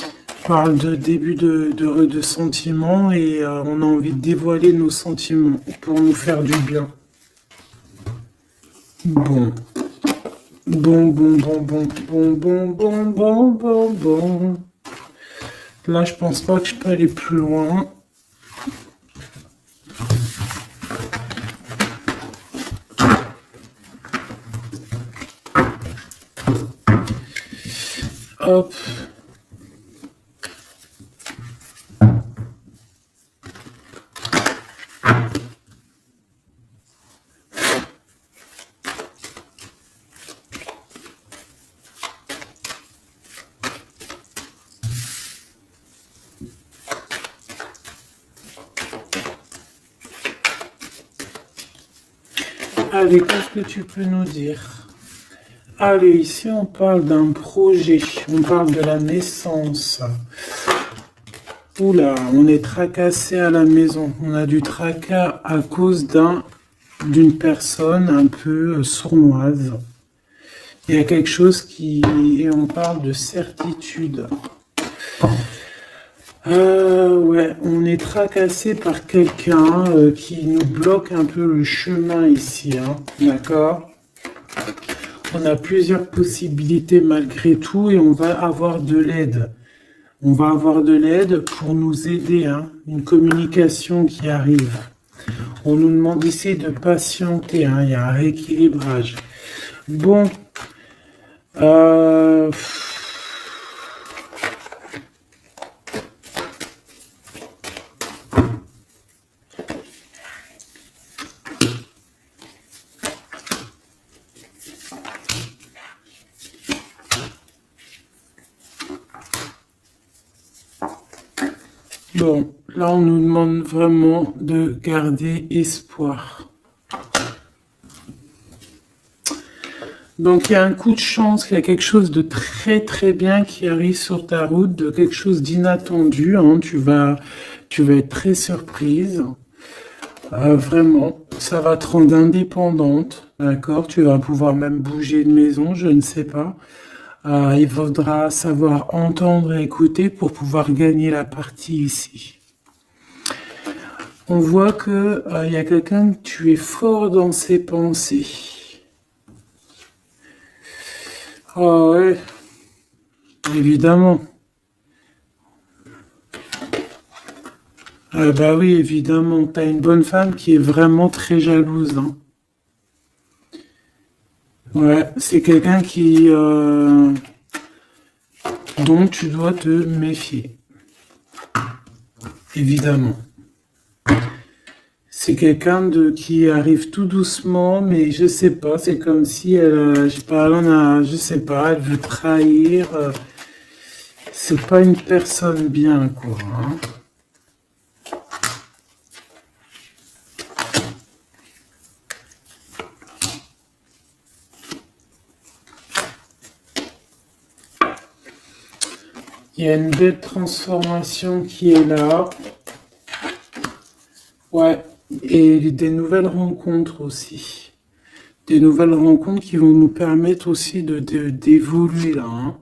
Speaker 1: On parle de début de sentiments et on a envie de dévoiler nos sentiments pour nous faire du bien. Bon. Bon, bon, bon, bon, bon, bon, bon, bon, bon, bon. Là, je pense pas que je peux aller plus loin. Hop. Allez, qu'est-ce que tu peux nous dire? Allez, ici on parle d'un projet, on parle de la naissance. Oula, on est tracassé à la maison. On a du tracas à cause d'une personne un peu sournoise. Il y a quelque chose et on parle de certitude. Ouais, on est tracassé par quelqu'un qui nous bloque un peu le chemin ici, hein, d'accord? On a plusieurs possibilités malgré tout et on va avoir de l'aide. On va avoir de l'aide pour nous aider, hein, une communication qui arrive. On nous demande ici de patienter, hein, il y a un rééquilibrage. Bon, euh, bon, là on nous demande vraiment de garder espoir. Donc il y a un coup de chance, il y a quelque chose de très très bien qui arrive sur ta route, de quelque chose d'inattendu, hein, tu vas être très surprise. Vraiment, ça va te rendre indépendante, d'accord? Tu vas pouvoir même bouger de maison, je ne sais pas. Il faudra savoir entendre et écouter pour pouvoir gagner la partie ici. On voit que il y a quelqu'un que tu es fort dans ses pensées. Ah ouais, évidemment. Ah bah oui, évidemment. T'as une bonne femme qui est vraiment très jalouse, hein. Ouais, c'est quelqu'un dont tu dois te méfier, évidemment. C'est quelqu'un qui arrive tout doucement, mais je sais pas, c'est comme si je parle, je sais pas, elle veut trahir. C'est pas une personne bien, quoi, hein. Il y a une belle transformation qui est là. Ouais, et des nouvelles rencontres aussi. Des nouvelles rencontres qui vont nous permettre aussi d'évoluer là, hein.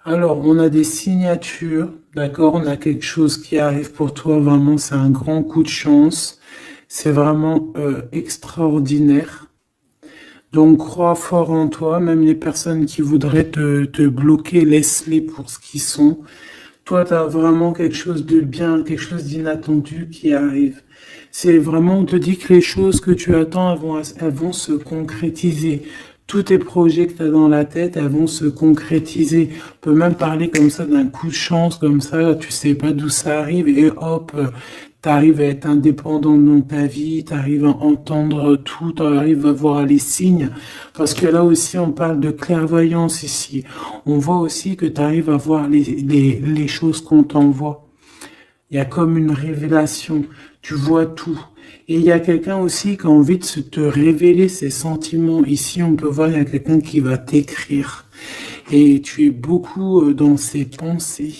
Speaker 1: Alors, on a des signatures, d'accord? On a quelque chose qui arrive pour toi, vraiment, c'est un grand coup de chance. C'est vraiment extraordinaire. Donc, crois fort en toi, même les personnes qui voudraient te bloquer, laisse-les pour ce qu'ils sont. Toi, tu as vraiment quelque chose de bien, quelque chose d'inattendu qui arrive. C'est vraiment, on te dit que les choses que tu attends, elles vont se concrétiser. Tous tes projets que tu as dans la tête, elles vont se concrétiser. On peut même parler comme ça d'un coup de chance, comme ça, tu sais pas d'où ça arrive et hop, tu arrives à être indépendant dans ta vie, tu arrives à entendre tout, tu arrives à voir les signes. Parce que là aussi, on parle de clairvoyance ici. On voit aussi que tu arrives à voir les choses qu'on t'envoie. Il y a comme une révélation. Tu vois tout. Et il y a quelqu'un aussi qui a envie de te révéler ses sentiments. Ici, on peut voir, il y a quelqu'un qui va t'écrire. Et tu es beaucoup dans ses pensées.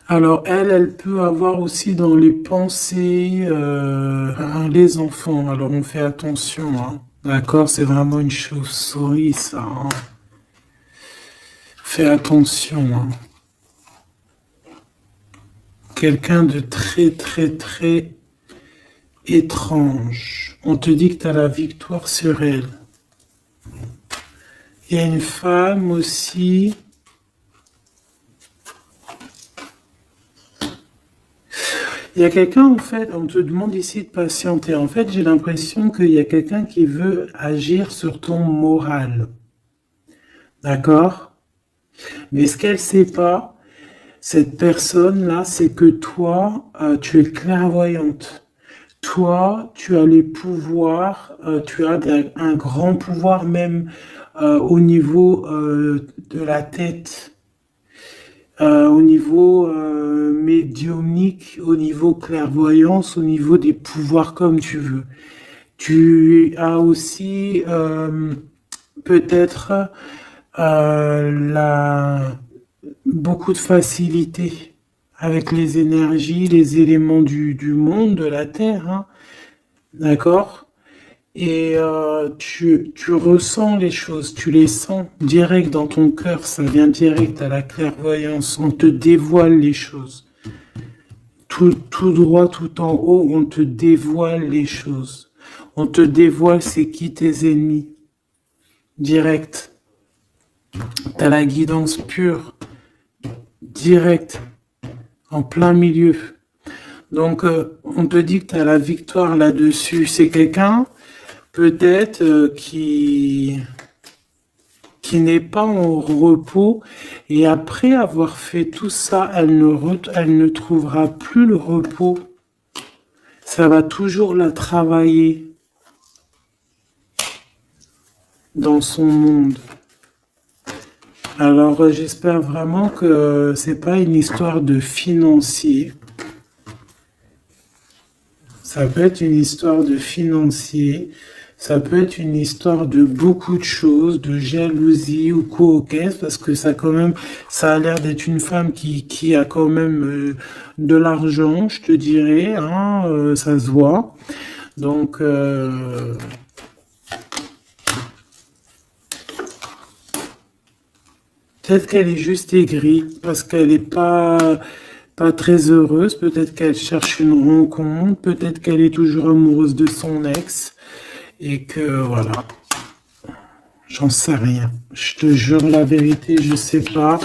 Speaker 1: Alors, elle peut avoir aussi dans les pensées les enfants. Alors, on fait attention, hein. D'accord? C'est vraiment une chauve-souris, ça, hein. Fais attention, hein. Quelqu'un de très, très, très étrange. On te dit que tu as la victoire sur elle. Il y a une femme aussi. Il y a quelqu'un, en fait, on te demande ici de patienter. En fait, j'ai l'impression qu'il y a quelqu'un qui veut agir sur ton moral. D'accord? Mais ce qu'elle sait pas, cette personne-là, c'est que toi, tu es clairvoyante. Toi, tu as les pouvoirs, tu as un grand pouvoir même au niveau de la tête, au niveau médiumnique, au niveau clairvoyance, au niveau des pouvoirs comme tu veux. Tu as aussi peut-être beaucoup de facilité avec les énergies, les éléments du monde, de la Terre, hein, d'accord? Et tu ressens les choses, tu les sens direct dans ton cœur, ça vient direct à la clairvoyance, on te dévoile les choses. Tout droit, tout en haut, on te dévoile les choses. On te dévoile c'est qui tes ennemis, direct. T'as la guidance pure, direct, en plein milieu. Donc, on te dit que tu as la victoire là-dessus. C'est quelqu'un, peut-être, qui n'est pas en repos. Et après avoir fait tout ça, elle ne trouvera plus le repos. Ça va toujours la travailler dans son monde. Alors, j'espère vraiment que c'est pas une histoire de financier. Ça peut être une histoire de financier, ça peut être une histoire de beaucoup de choses, de jalousie ou quoi au caisse, parce que ça a l'air d'être une femme qui a quand même de l'argent, je te dirais, hein, ça se voit. Donc, peut-être qu'elle est juste aigrie, parce qu'elle n'est pas très heureuse, peut-être qu'elle cherche une rencontre, peut-être qu'elle est toujours amoureuse de son ex, et que voilà, j'en sais rien. Je te jure la vérité, je sais pas.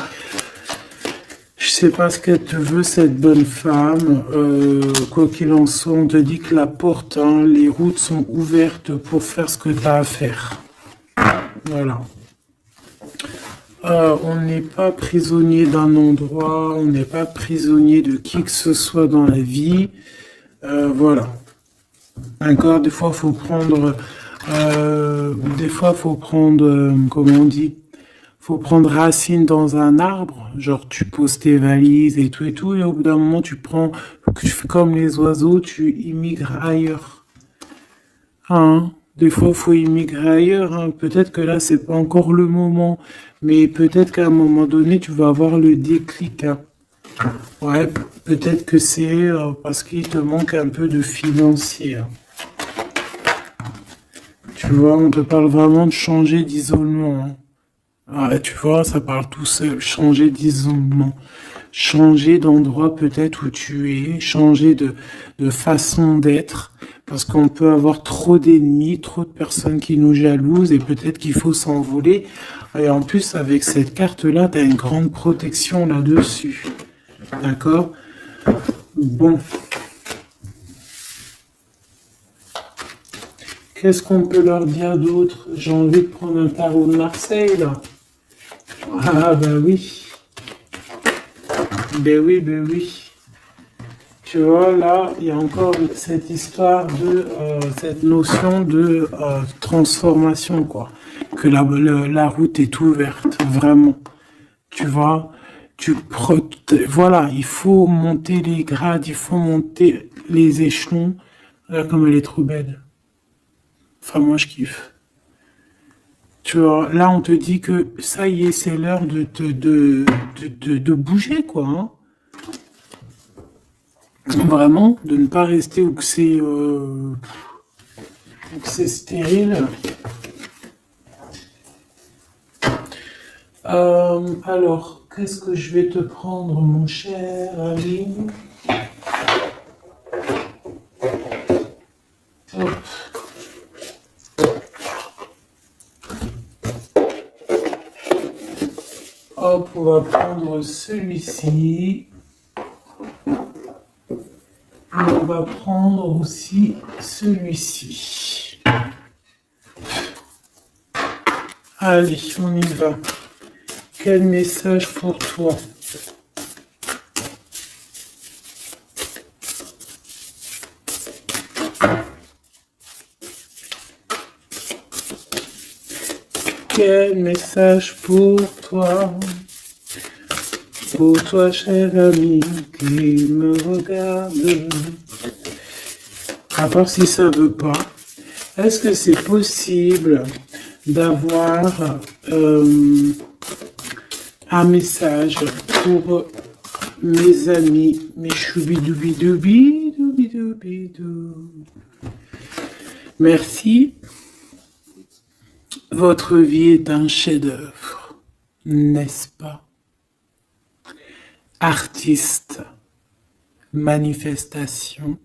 Speaker 1: Je sais pas ce qu'elle te veut, cette bonne femme. Quoi qu'il en soit, on te dit que la porte, hein, les routes sont ouvertes pour faire ce que tu as à faire. Voilà. On n'est pas prisonnier d'un endroit, on n'est pas prisonnier de qui que ce soit dans la vie. Voilà. D'accord, des fois, faut prendre, comment on dit, faut prendre racine dans un arbre. Genre, tu poses tes valises et tout, et au bout d'un moment, tu fais comme les oiseaux, tu immigres ailleurs. Hein? Des fois, il faut immigrer ailleurs, hein. Peut-être que là, c'est pas encore le moment, mais peut-être qu'à un moment donné, tu vas avoir le déclic, hein. Ouais, peut-être que c'est parce qu'il te manque un peu de financier, hein. Tu vois, on te parle vraiment de changer d'isolement, hein. Ouais, tu vois, ça parle tout seul, changer d'isolement. Changer d'endroit peut-être où tu es, changer de façon d'être, parce qu'on peut avoir trop d'ennemis, trop de personnes qui nous jalousent, et peut-être qu'il faut s'envoler. Et en plus, avec cette carte-là, tu as une grande protection là-dessus. D'accord? Bon. Qu'est-ce qu'on peut leur dire d'autre? J'ai envie de prendre un tarot de Marseille, là. Ah, bah oui. Ben oui, ben oui. Tu vois, là, il y a encore cette histoire cette notion de transformation, quoi. Que la route est ouverte, vraiment. Tu vois, voilà, il faut monter les grades, il faut monter les échelons. Là, comme elle est trop belle. Enfin, moi, je kiffe. Tu vois, là, on te dit que ça y est, c'est l'heure de bouger, quoi, hein. Vraiment, de ne pas rester où que c'est stérile. Alors, qu'est-ce que je vais te prendre, mon cher ami? Hop. Hop, on va prendre celui-ci. On va prendre aussi celui-ci. Allez, on y va. Quel message pour toi? Quel message pour toi? Pour toi, cher ami, qui me regarde. À part si ça veut pas. Est-ce que c'est possible d'avoir un message pour mes amis, mes choubidoubidoubis, doubidoubidou. Merci. Votre vie est un chef-d'œuvre, n'est-ce pas? Artiste, manifestation,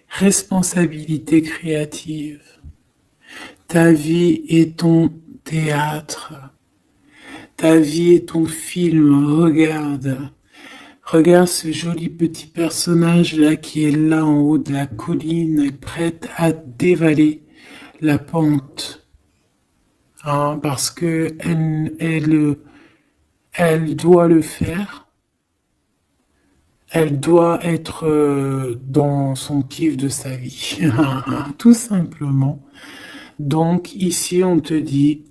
Speaker 1: responsabilité créative. Ta vie est ton théâtre. Ta vie est ton film. Regarde. Regarde ce joli petit personnage là qui est là en haut de la colline, prête à dévaler la pente. Hein, parce que elle doit le faire. Elle doit être dans son kiff de sa vie. Tout simplement. Donc ici, on te dit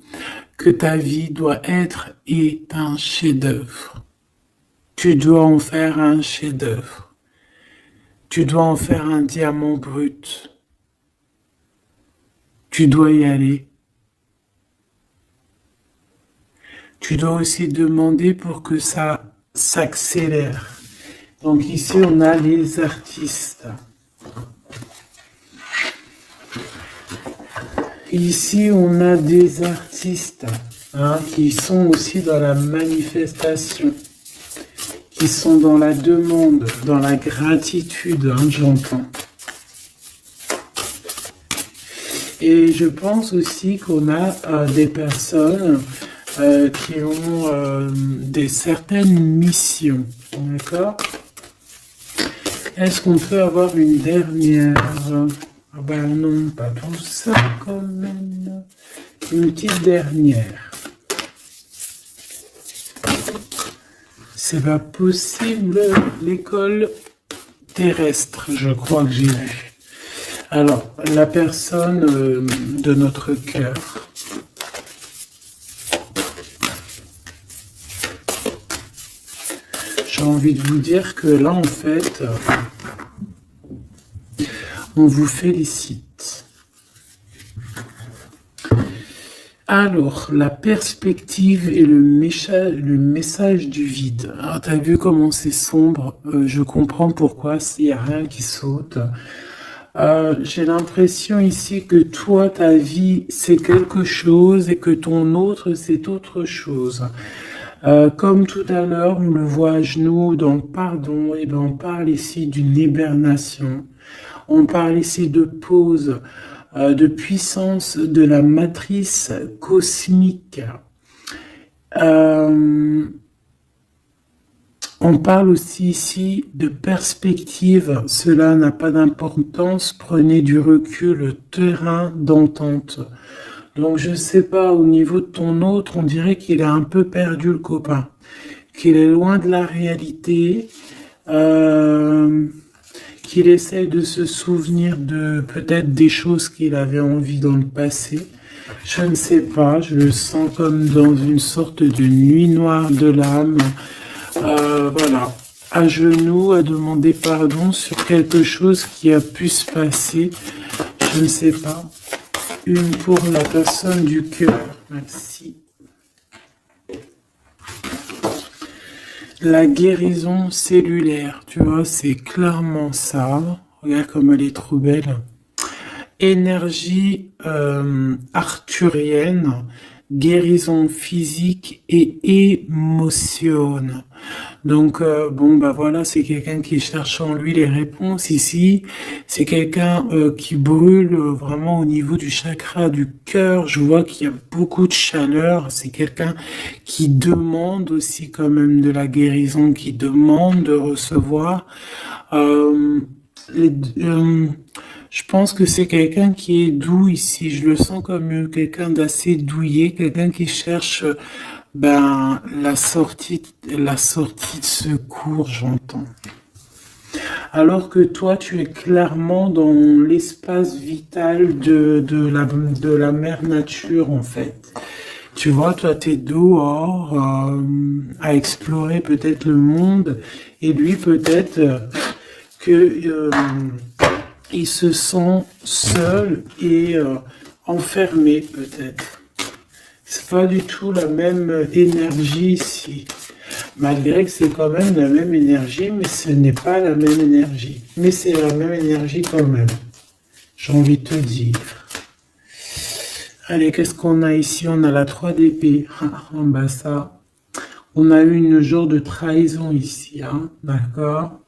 Speaker 1: que ta vie doit être un chef-d'œuvre. Tu dois en faire un chef-d'œuvre. Tu dois en faire un diamant brut. Tu dois y aller. Tu dois aussi demander pour que ça s'accélère. Donc ici, on a les artistes. Ici, on a des artistes qui sont aussi dans la manifestation, qui sont dans la demande, dans la gratitude, j'entends. Et je pense aussi qu'on a des personnes qui ont certaines missions, d'accord? Est-ce qu'on peut avoir une dernière? Ah ben non, pas tout ça quand même. Une petite dernière. C'est pas possible, l'école terrestre, je crois que j'ai vu. Alors, la personne de notre cœur. J'ai envie de vous dire que là, en fait, on vous félicite. Alors, la perspective et le message du vide. Alors, t'as vu comment c'est sombre, je comprends pourquoi, s'il n'y a rien qui saute. J'ai l'impression ici que toi, ta vie, c'est quelque chose et que ton autre, c'est autre chose. Comme tout à l'heure, on le voit à genoux dans le pardon, et ben on parle ici d'une hibernation. On parle ici de pause, de puissance de la matrice cosmique. On parle aussi ici de perspective. Cela n'a pas d'importance. Prenez du recul, terrain d'entente. Donc je sais pas, au niveau de ton autre, on dirait qu'il a un peu perdu le copain, qu'il est loin de la réalité, qu'il essaye de se souvenir de peut-être des choses qu'il avait envie dans le passé. Je ne sais pas, je le sens comme dans une sorte de nuit noire de l'âme. Voilà, à genoux, à demander pardon sur quelque chose qui a pu se passer. Je ne sais pas. Une pour la personne du cœur. Merci. La guérison cellulaire, tu vois, c'est clairement ça. Regarde comme elle est trop belle. Énergie arthurienne, guérison physique et émotion. Donc, bon, bah voilà, c'est quelqu'un qui cherche en lui les réponses ici. C'est quelqu'un qui brûle vraiment au niveau du chakra du cœur. Je vois qu'il y a beaucoup de chaleur. C'est quelqu'un qui demande aussi quand même de la guérison, qui demande de recevoir. Je pense que c'est quelqu'un qui est doux ici. Je le sens comme quelqu'un d'assez douillet, quelqu'un qui cherche la sortie de secours, j'entends. Alors que toi, tu es clairement dans l'espace vital de la mère nature, en fait. Tu vois, toi, t'es dehors à explorer peut-être le monde, et lui, peut-être que il se sent seul et enfermé peut-être. C'est pas du tout la même énergie ici. Malgré que c'est quand même la même énergie, mais ce n'est pas la même énergie. Mais c'est la même énergie quand même. J'ai envie de te dire. Allez, qu'est-ce qu'on a ici? On a la 3 d'épée. Ah, bah ça. On a eu une genre de trahison ici, hein, d'accord?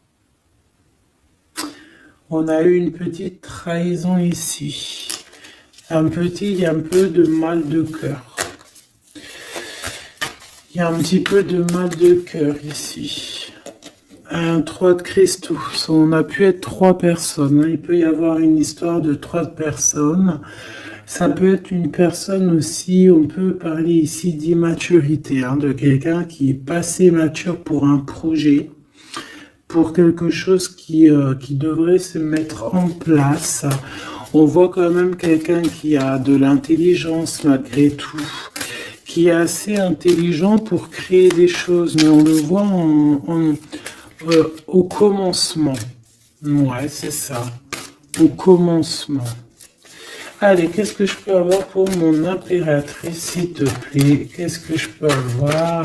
Speaker 1: On a eu une petite trahison ici. Il y a un peu de mal de cœur. Il y a un petit peu de mal de cœur ici. Un 3 de cristaux. On a pu être 3 personnes. Il peut y avoir une histoire de 3 personnes. Ça peut être une personne aussi, on peut parler ici d'immaturité, hein, de quelqu'un qui est pas assez mature pour un projet, pour quelque chose qui devrait se mettre en place. On voit quand même quelqu'un qui a de l'intelligence malgré tout, qui est assez intelligent pour créer des choses, mais on le voit au commencement. Ouais, c'est ça. Au commencement. Allez, qu'est-ce que je peux avoir pour mon impératrice, s'il te plaît? Qu'est-ce que je peux avoir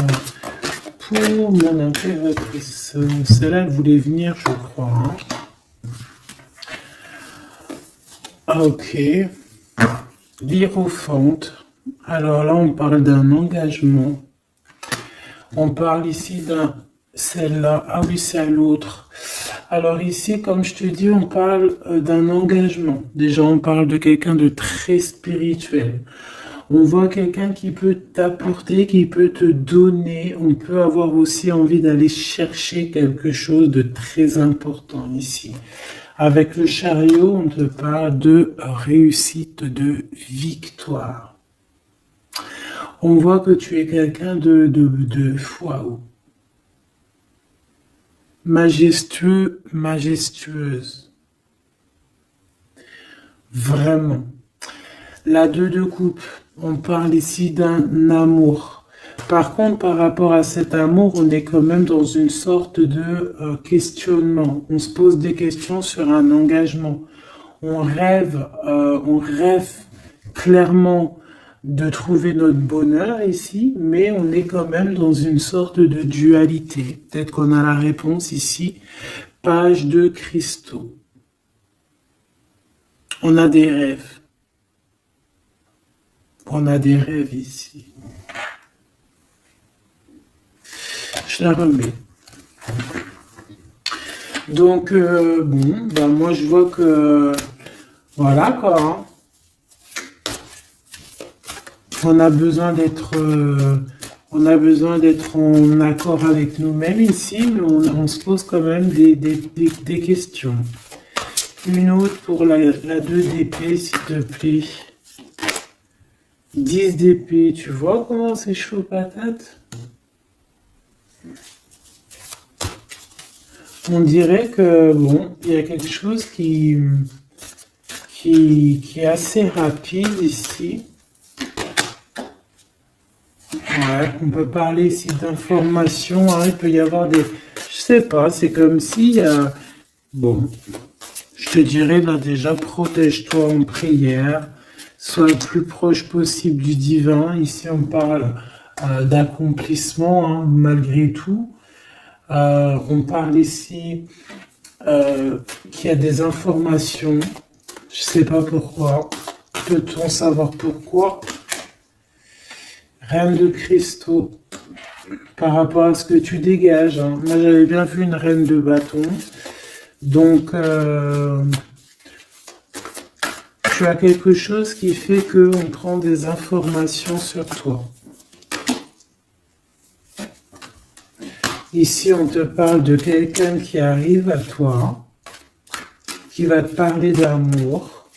Speaker 1: pour mon impératrice? Celle-là, elle voulait venir, je crois. Hein. Ah, ok. L'Hiérophante. Alors là, on parle d'un engagement. On parle ici d'un... Celle-là. Ah oui, c'est à l'autre. Alors ici, comme je te dis, on parle d'un engagement. Déjà, on parle de quelqu'un de très spirituel. On voit quelqu'un qui peut t'apporter, qui peut te donner. On peut avoir aussi envie d'aller chercher quelque chose de très important ici. Avec le chariot, on te parle de réussite, de victoire. On voit que tu es quelqu'un de waouh. Majestueux, majestueuse. Vraiment. La 2 de coupe, on parle ici d'un amour. Par contre, par rapport à cet amour, on est quand même dans une sorte de questionnement. On se pose des questions sur un engagement. On rêve clairement de trouver notre bonheur ici, mais on est quand même dans une sorte de dualité. Peut-être qu'on a la réponse ici. Page de cristaux. On a des rêves. On a des rêves ici. Je la remets. Donc, bon, ben moi je vois que... Voilà quoi. Hein. On a besoin d'être en accord avec nous-mêmes ici, mais on se pose quand même des questions. Une autre pour la 2 d'épée, s'il te plaît. 10 d'épée, tu vois comment c'est chaud patate? On dirait que, bon, il y a quelque chose qui est assez rapide ici. Ouais, on peut parler ici d'informations, hein, il peut y avoir des... Je sais pas, c'est comme si... bon, je te dirais là déjà, protège-toi en prière, sois le plus proche possible du divin. Ici, on parle d'accomplissement, hein, malgré tout. On parle ici qu'il y a des informations, je sais pas pourquoi. Peut-on savoir pourquoi? Reine de cristaux, par rapport à ce que tu dégages. Hein. Moi, j'avais bien vu une reine de bâton. Donc, tu as quelque chose qui fait qu'on prend des informations sur toi. Ici, on te parle de quelqu'un qui arrive à toi, qui va te parler d'amour,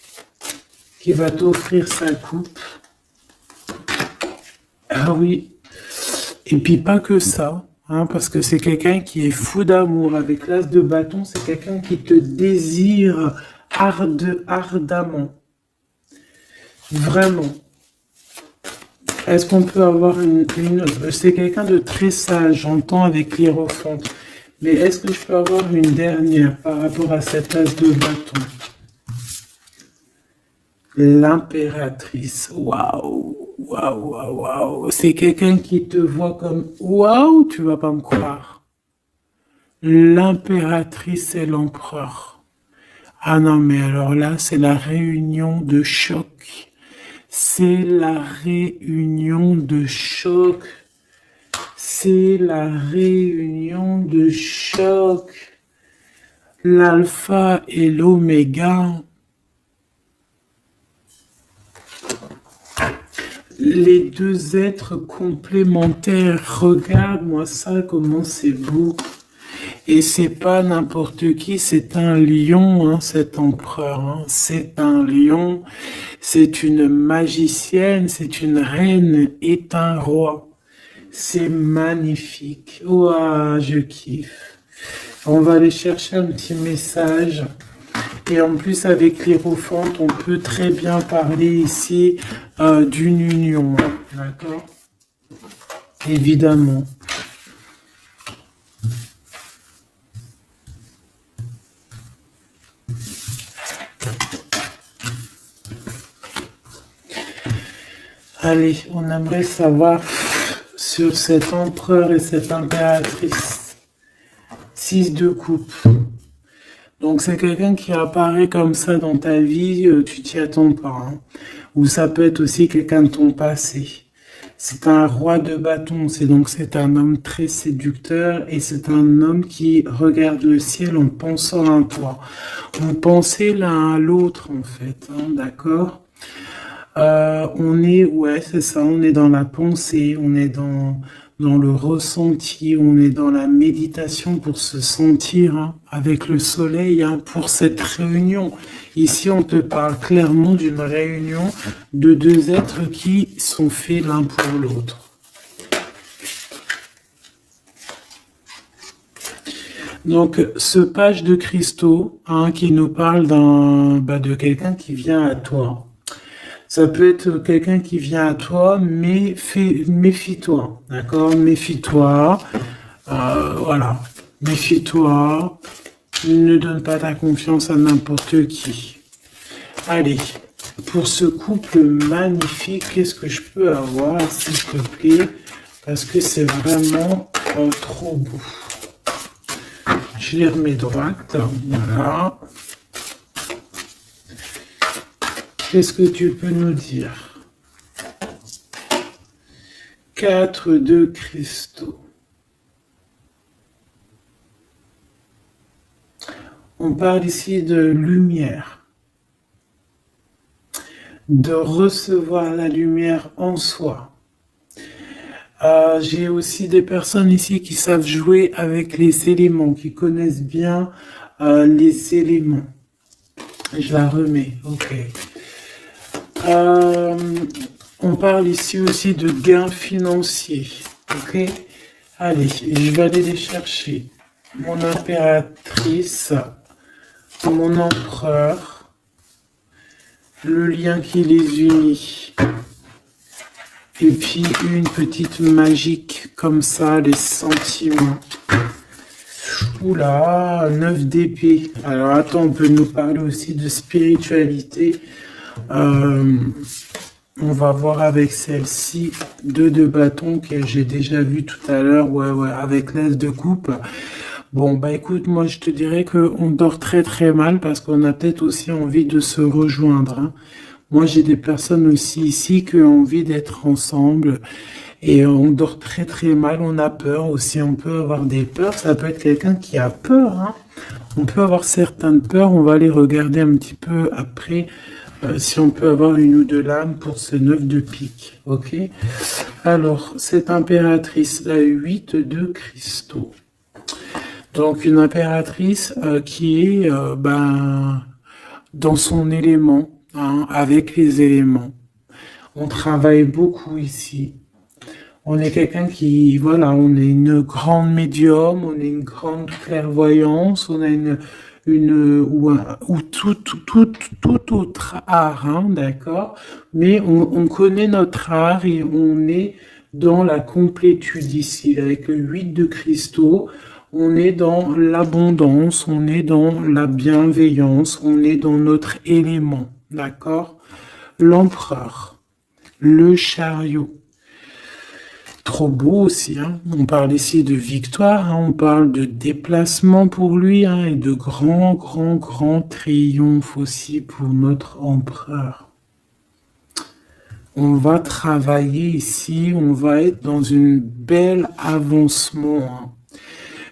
Speaker 1: qui va t'offrir sa coupe. Ah oui, et puis pas que ça, hein, parce que c'est quelqu'un qui est fou d'amour. Avec l'as de bâton, c'est quelqu'un qui te désire ardemment. Vraiment. Est-ce qu'on peut avoir c'est quelqu'un de très sage, j'entends avec l'Hiérophante. Mais est-ce que je peux avoir une dernière par rapport à cet as de bâton? L'impératrice, waouh, waouh, waouh, waouh. C'est quelqu'un qui te voit comme waouh, tu vas pas me croire. L'impératrice et l'empereur. Ah non, mais alors là, c'est la réunion de choc. C'est la réunion de choc. C'est la réunion de choc. L'alpha et l'oméga. Les deux êtres complémentaires. Regarde-moi ça, comment c'est beau. Et c'est pas n'importe qui, c'est un lion, hein, cet empereur. Hein. C'est un lion, c'est une magicienne, c'est une reine et un roi. C'est magnifique. Ouah, je kiffe. On va aller chercher un petit message. Et en plus, avec l'Hiérophante, on peut très bien parler ici d'une union. Hein, d'accord? Évidemment. Allez, on aimerait savoir sur cet empereur et cette impératrice. 6 de coupe. Donc c'est quelqu'un qui apparaît comme ça dans ta vie, tu t'y attends pas. Hein. Ou ça peut être aussi quelqu'un de ton passé. C'est un roi de bâton, c'est un homme très séducteur et c'est un homme qui regarde le ciel en pensant à toi. Vous pensez l'un à l'autre en fait, hein, d'accord? Ouais, c'est ça, on est dans la pensée, on est dans le ressenti, on est dans la méditation pour se sentir hein, avec le soleil hein, pour cette réunion. Ici, on te parle clairement d'une réunion de deux êtres qui sont faits l'un pour l'autre. Donc, ce page de cristaux hein, qui nous parle de quelqu'un qui vient à toi. Ça peut être quelqu'un qui vient à toi, mais méfie-toi, d'accord? Méfie-toi, voilà, méfie-toi, ne donne pas ta confiance à n'importe qui. Allez, pour ce couple magnifique, qu'est-ce que je peux avoir, s'il te plaît? Parce que c'est vraiment trop beau. Je les remets droite, voilà. Qu'est-ce que tu peux nous dire? 4 de cristaux. On parle ici de lumière. De recevoir la lumière en soi. J'ai aussi des personnes ici qui savent jouer avec les éléments, qui connaissent bien les éléments. Je la remets, ok. On parle ici aussi de gains financiers. Ok? Allez, je vais aller les chercher. Mon impératrice, mon empereur, le lien qui les unit. Et puis une petite magique comme ça, les sentiments. Oula, 9 d'épée. Alors attends, on peut nous parler aussi de spiritualité. On va voir avec celle-ci, 2 de bâton que j'ai déjà vu tout à l'heure, ouais, avec l'as de coupe. Bon, bah écoute, moi je te dirais qu'on dort très très mal parce qu'on a peut-être aussi envie de se rejoindre. Hein. Moi j'ai des personnes aussi ici qui ont envie d'être ensemble et on dort très très mal, on a peur aussi, on peut avoir des peurs, ça peut être quelqu'un qui a peur. Hein. On peut avoir certaines peurs, on va aller regarder un petit peu après. Si on peut avoir une ou deux lames pour ce 9 de pique, ok? Alors, cette impératrice, la 8 de cristaux. Donc, une impératrice qui est dans son élément, hein, avec les éléments. On travaille beaucoup ici. On est quelqu'un qui, voilà, on est une grande médium, on est une grande clairvoyance, on a ou tout autre art, hein, d'accord? Mais on connaît notre art et on est dans la complétude ici. Avec le 8 de cristaux, on est dans l'abondance, on est dans la bienveillance, on est dans notre élément, d'accord? l'empereur, le chariot. Trop beau aussi, hein. On parle ici de victoire, hein. On parle de déplacement pour lui, hein, et de grand triomphe aussi pour notre empereur. On va travailler ici, on va être dans une belle avancement, hein.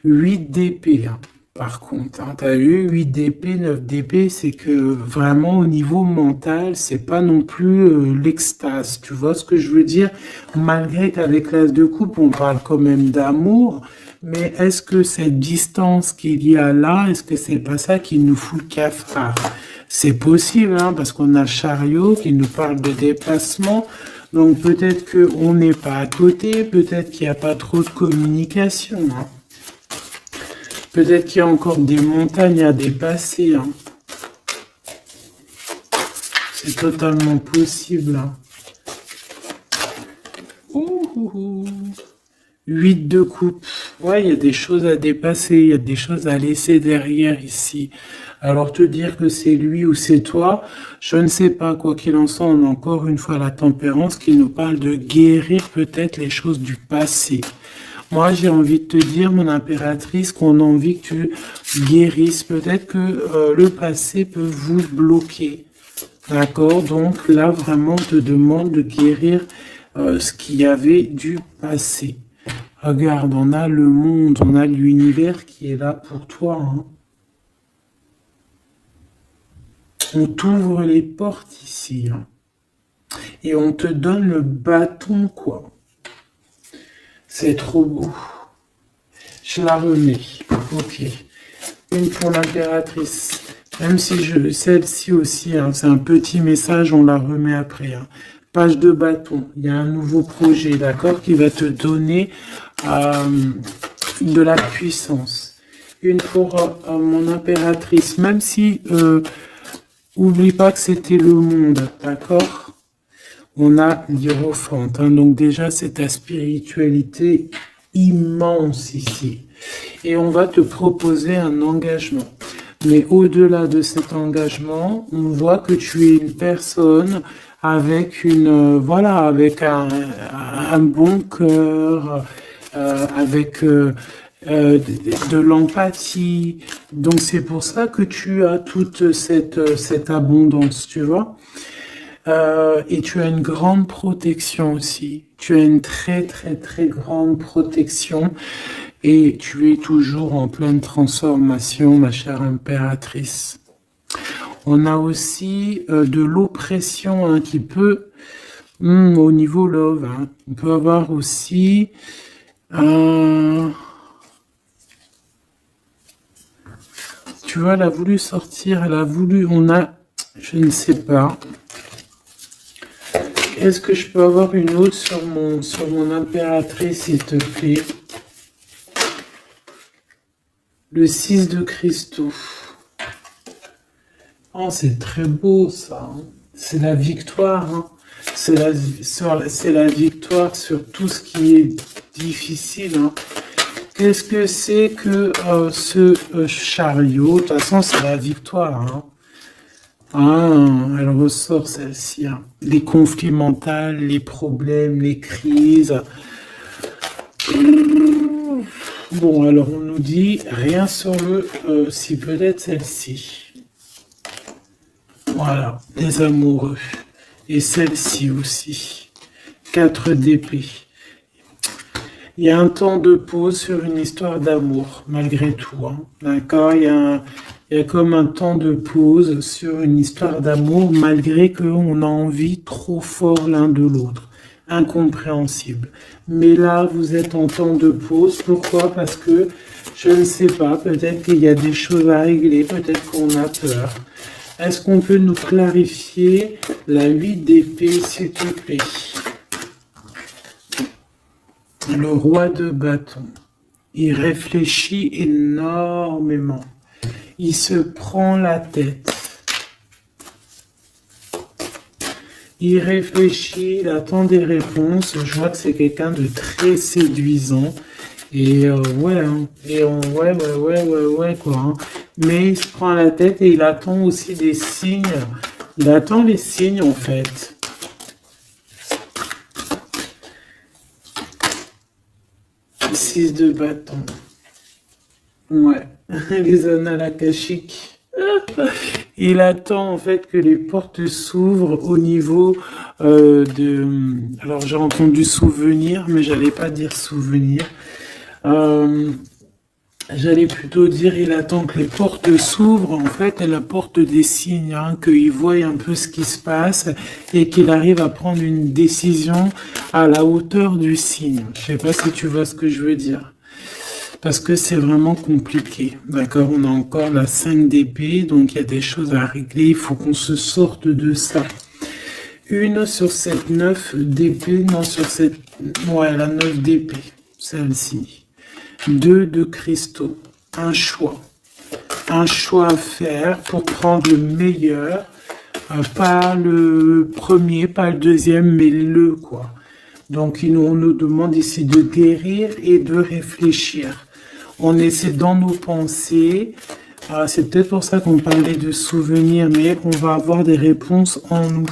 Speaker 1: 8 d'épée, hein. Par contre, hein, tu as eu 8 d'épée, 9 d'épée, c'est que vraiment au niveau mental, c'est pas non plus l'extase. Tu vois ce que je veux dire? Malgré qu'avec l'as de coupe, on parle quand même d'amour, mais est-ce que cette distance qu'il y a là, est-ce que c'est pas ça qui nous fout le cafard? C'est possible, hein, parce qu'on a le chariot qui nous parle de déplacement. Donc peut-être qu'on n'est pas à côté, peut-être qu'il n'y a pas trop de communication, hein. Peut-être qu'il y a encore des montagnes à dépasser, hein. C'est totalement possible, hein. 8 de coupe. Ouais, il y a des choses à dépasser, il y a des choses à laisser derrière ici. Alors te dire que c'est lui ou c'est toi, je ne sais pas. Quoi qu'il en soit, on a encore une fois la tempérance qui nous parle de guérir peut-être les choses du passé. Moi, j'ai envie de te dire, mon impératrice, qu'on a envie que tu guérisses. Peut-être que le passé peut vous bloquer. D'accord? Donc là, vraiment, on te demande de guérir ce qu'il y avait du passé. Regarde, on a le monde, on a l'univers qui est là pour toi, hein. On t'ouvre les portes ici, hein. Et on te donne le bâton, quoi. C'est trop beau. Je la remets. Ok. Une pour l'impératrice. Même si celle-ci aussi, hein, c'est un petit message, on la remet après, hein. Page de bâton. Il y a un nouveau projet, d'accord, qui va te donner de la puissance. Une pour mon impératrice. Même si, oublie pas que c'était le monde, d'accord? On a l'Hiérophante, hein, donc déjà c'est ta spiritualité immense ici. Et on va te proposer un engagement. Mais au-delà de cet engagement, on voit que tu es une personne avec voilà, avec un bon cœur, avec de l'empathie. Donc c'est pour ça que tu as toute cette abondance, tu vois. Et tu as une grande protection aussi. Tu as une très grande protection et tu es toujours en pleine transformation, ma chère impératrice. On a aussi de l'oppression, hein, qui peut, au niveau love, hein, on peut avoir aussi tu vois, elle a voulu sortir, je ne sais pas. Est-ce que je peux avoir une autre sur mon impératrice, s'il te plaît? Le 6 de cristaux. Oh, c'est très beau, ça, hein. C'est la victoire, hein. C'est la victoire sur tout ce qui est difficile, hein. Qu'est-ce que c'est que ce chariot? De toute façon, c'est la victoire, hein. Ah, elle ressort celle-ci, hein. Les conflits mentaux, les problèmes, les crises. Bon, alors on nous dit rien sur si peut-être celle-ci. Voilà, les amoureux. Et celle-ci aussi. 4 d'épée. Il y a un temps de pause sur une histoire d'amour, malgré tout, hein. D'accord? Il y a comme un temps de pause sur une histoire d'amour, malgré qu'on a envie trop fort l'un de l'autre. Incompréhensible. Mais là, vous êtes en temps de pause. Pourquoi? Parce que, je ne sais pas, peut-être qu'il y a des choses à régler, peut-être qu'on a peur. Est-ce qu'on peut nous clarifier la 8 d'épée, s'il te plaît? Le roi de bâton. Il réfléchit énormément. Il se prend la tête. Il réfléchit, il attend des réponses. Je vois que c'est quelqu'un de très séduisant. Et ouais, hein. Et ouais, quoi, hein. Mais il se prend la tête et il attend aussi des signes Il attend les signes, en fait. Six de bâton. Ouais, les annales akashiques. Il attend en fait que les portes s'ouvrent au niveau de... Alors j'ai entendu souvenir, mais j'allais pas dire souvenir. Euh, J'allais plutôt dire il attend que les portes s'ouvrent en fait, et la porte des signes, hein, qu'il voie un peu ce qui se passe et qu'il arrive à prendre une décision à la hauteur du signe. Je sais pas si tu vois ce que je veux dire. Parce que c'est vraiment compliqué. D'accord, on a encore la 5 d'épée, donc il y a des choses à régler, il faut qu'on se sorte de ça. Une sur cette 9 d'épée, non sur cette... Ouais, la 9 d'épée, celle-ci. 2 de cristaux, un choix. Un choix à faire pour prendre le meilleur. Pas le premier, pas le deuxième, mais le quoi. Donc on nous demande ici de guérir et de réfléchir. On essaie dans nos pensées. C'est peut-être pour ça qu'on parlait de souvenirs, mais on va avoir des réponses en nous.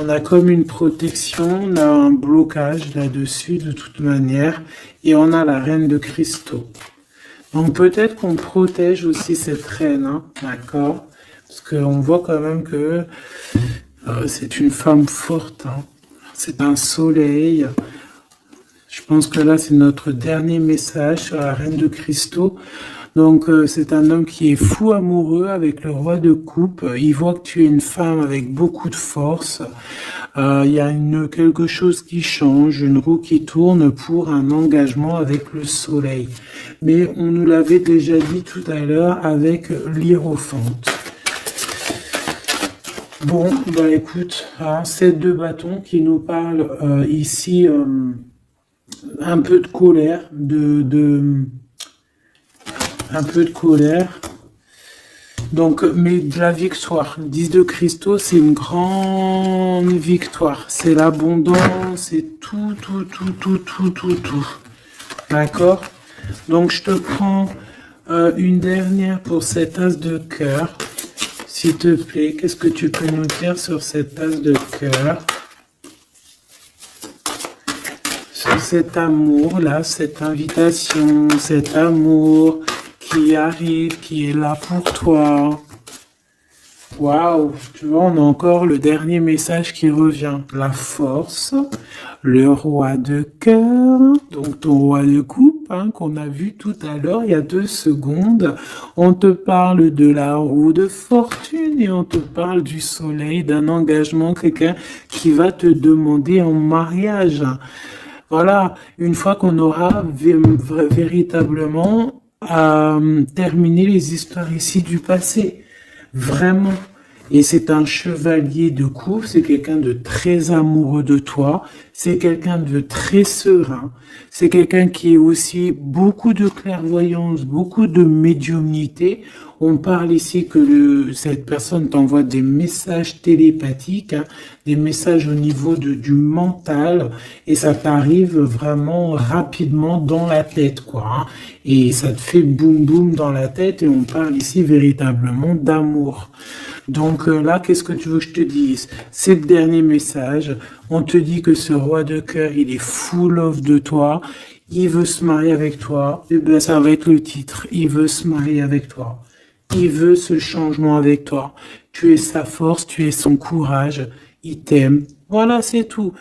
Speaker 1: On a comme une protection, on a un blocage là-dessus de toute manière, et on a la reine de cristaux. Donc peut-être qu'on protège aussi cette reine, hein, d'accord? Parce qu'on voit quand même que c'est une femme forte, hein. C'est un soleil. Je pense que là, c'est notre dernier message sur la reine de cristaux. Donc, c'est un homme qui est fou amoureux avec le roi de coupe. Il voit que tu es une femme avec beaucoup de force. Il y a quelque chose qui change, une roue qui tourne pour un engagement avec le soleil. Mais on nous l'avait déjà dit tout à l'heure avec l'hiérophante. Bon, bah écoute, hein, ces deux bâtons qui nous parlent ici un peu de colère, un peu de colère. Donc, mais de la victoire. Le 10 de cristaux, c'est une grande victoire. C'est l'abondance, c'est tout, tout, tout, tout, tout, tout, tout. D'accord? Donc, je te prends une dernière pour cet as de cœur. S'il te plaît, qu'est-ce que tu peux nous dire sur cet as de cœur? Sur cet amour-là, cette invitation, cet amour qui arrive, qui est là pour toi. Waouh, tu vois, on a encore le dernier message qui revient. La force, le roi de cœur, donc ton roi de coupe, hein, qu'on a vu tout à l'heure, il y a 2 secondes. On te parle de la roue de fortune et on te parle du soleil, d'un engagement, quelqu'un qui va te demander en mariage. Voilà, une fois qu'on aura véritablement terminé les histoires ici du passé. Vraiment. Et c'est un chevalier de coupe, c'est quelqu'un de très amoureux de toi, c'est quelqu'un de très serein, c'est quelqu'un qui est aussi beaucoup de clairvoyance, beaucoup de médiumnité. On parle ici que cette personne t'envoie des messages télépathiques, hein, des messages au niveau du mental, et ça t'arrive vraiment rapidement dans la tête, quoi, hein, et ça te fait boum boum dans la tête, et on parle ici véritablement d'amour. Donc là, qu'est-ce que tu veux que je te dise? C'est le dernier message. On te dit que ce roi de cœur, il est full of de toi. Il veut se marier avec toi. Et ben, ça va être le titre. Il veut se marier avec toi. Il veut ce changement avec toi. Tu es sa force, tu es son courage. Il t'aime. Voilà, c'est tout.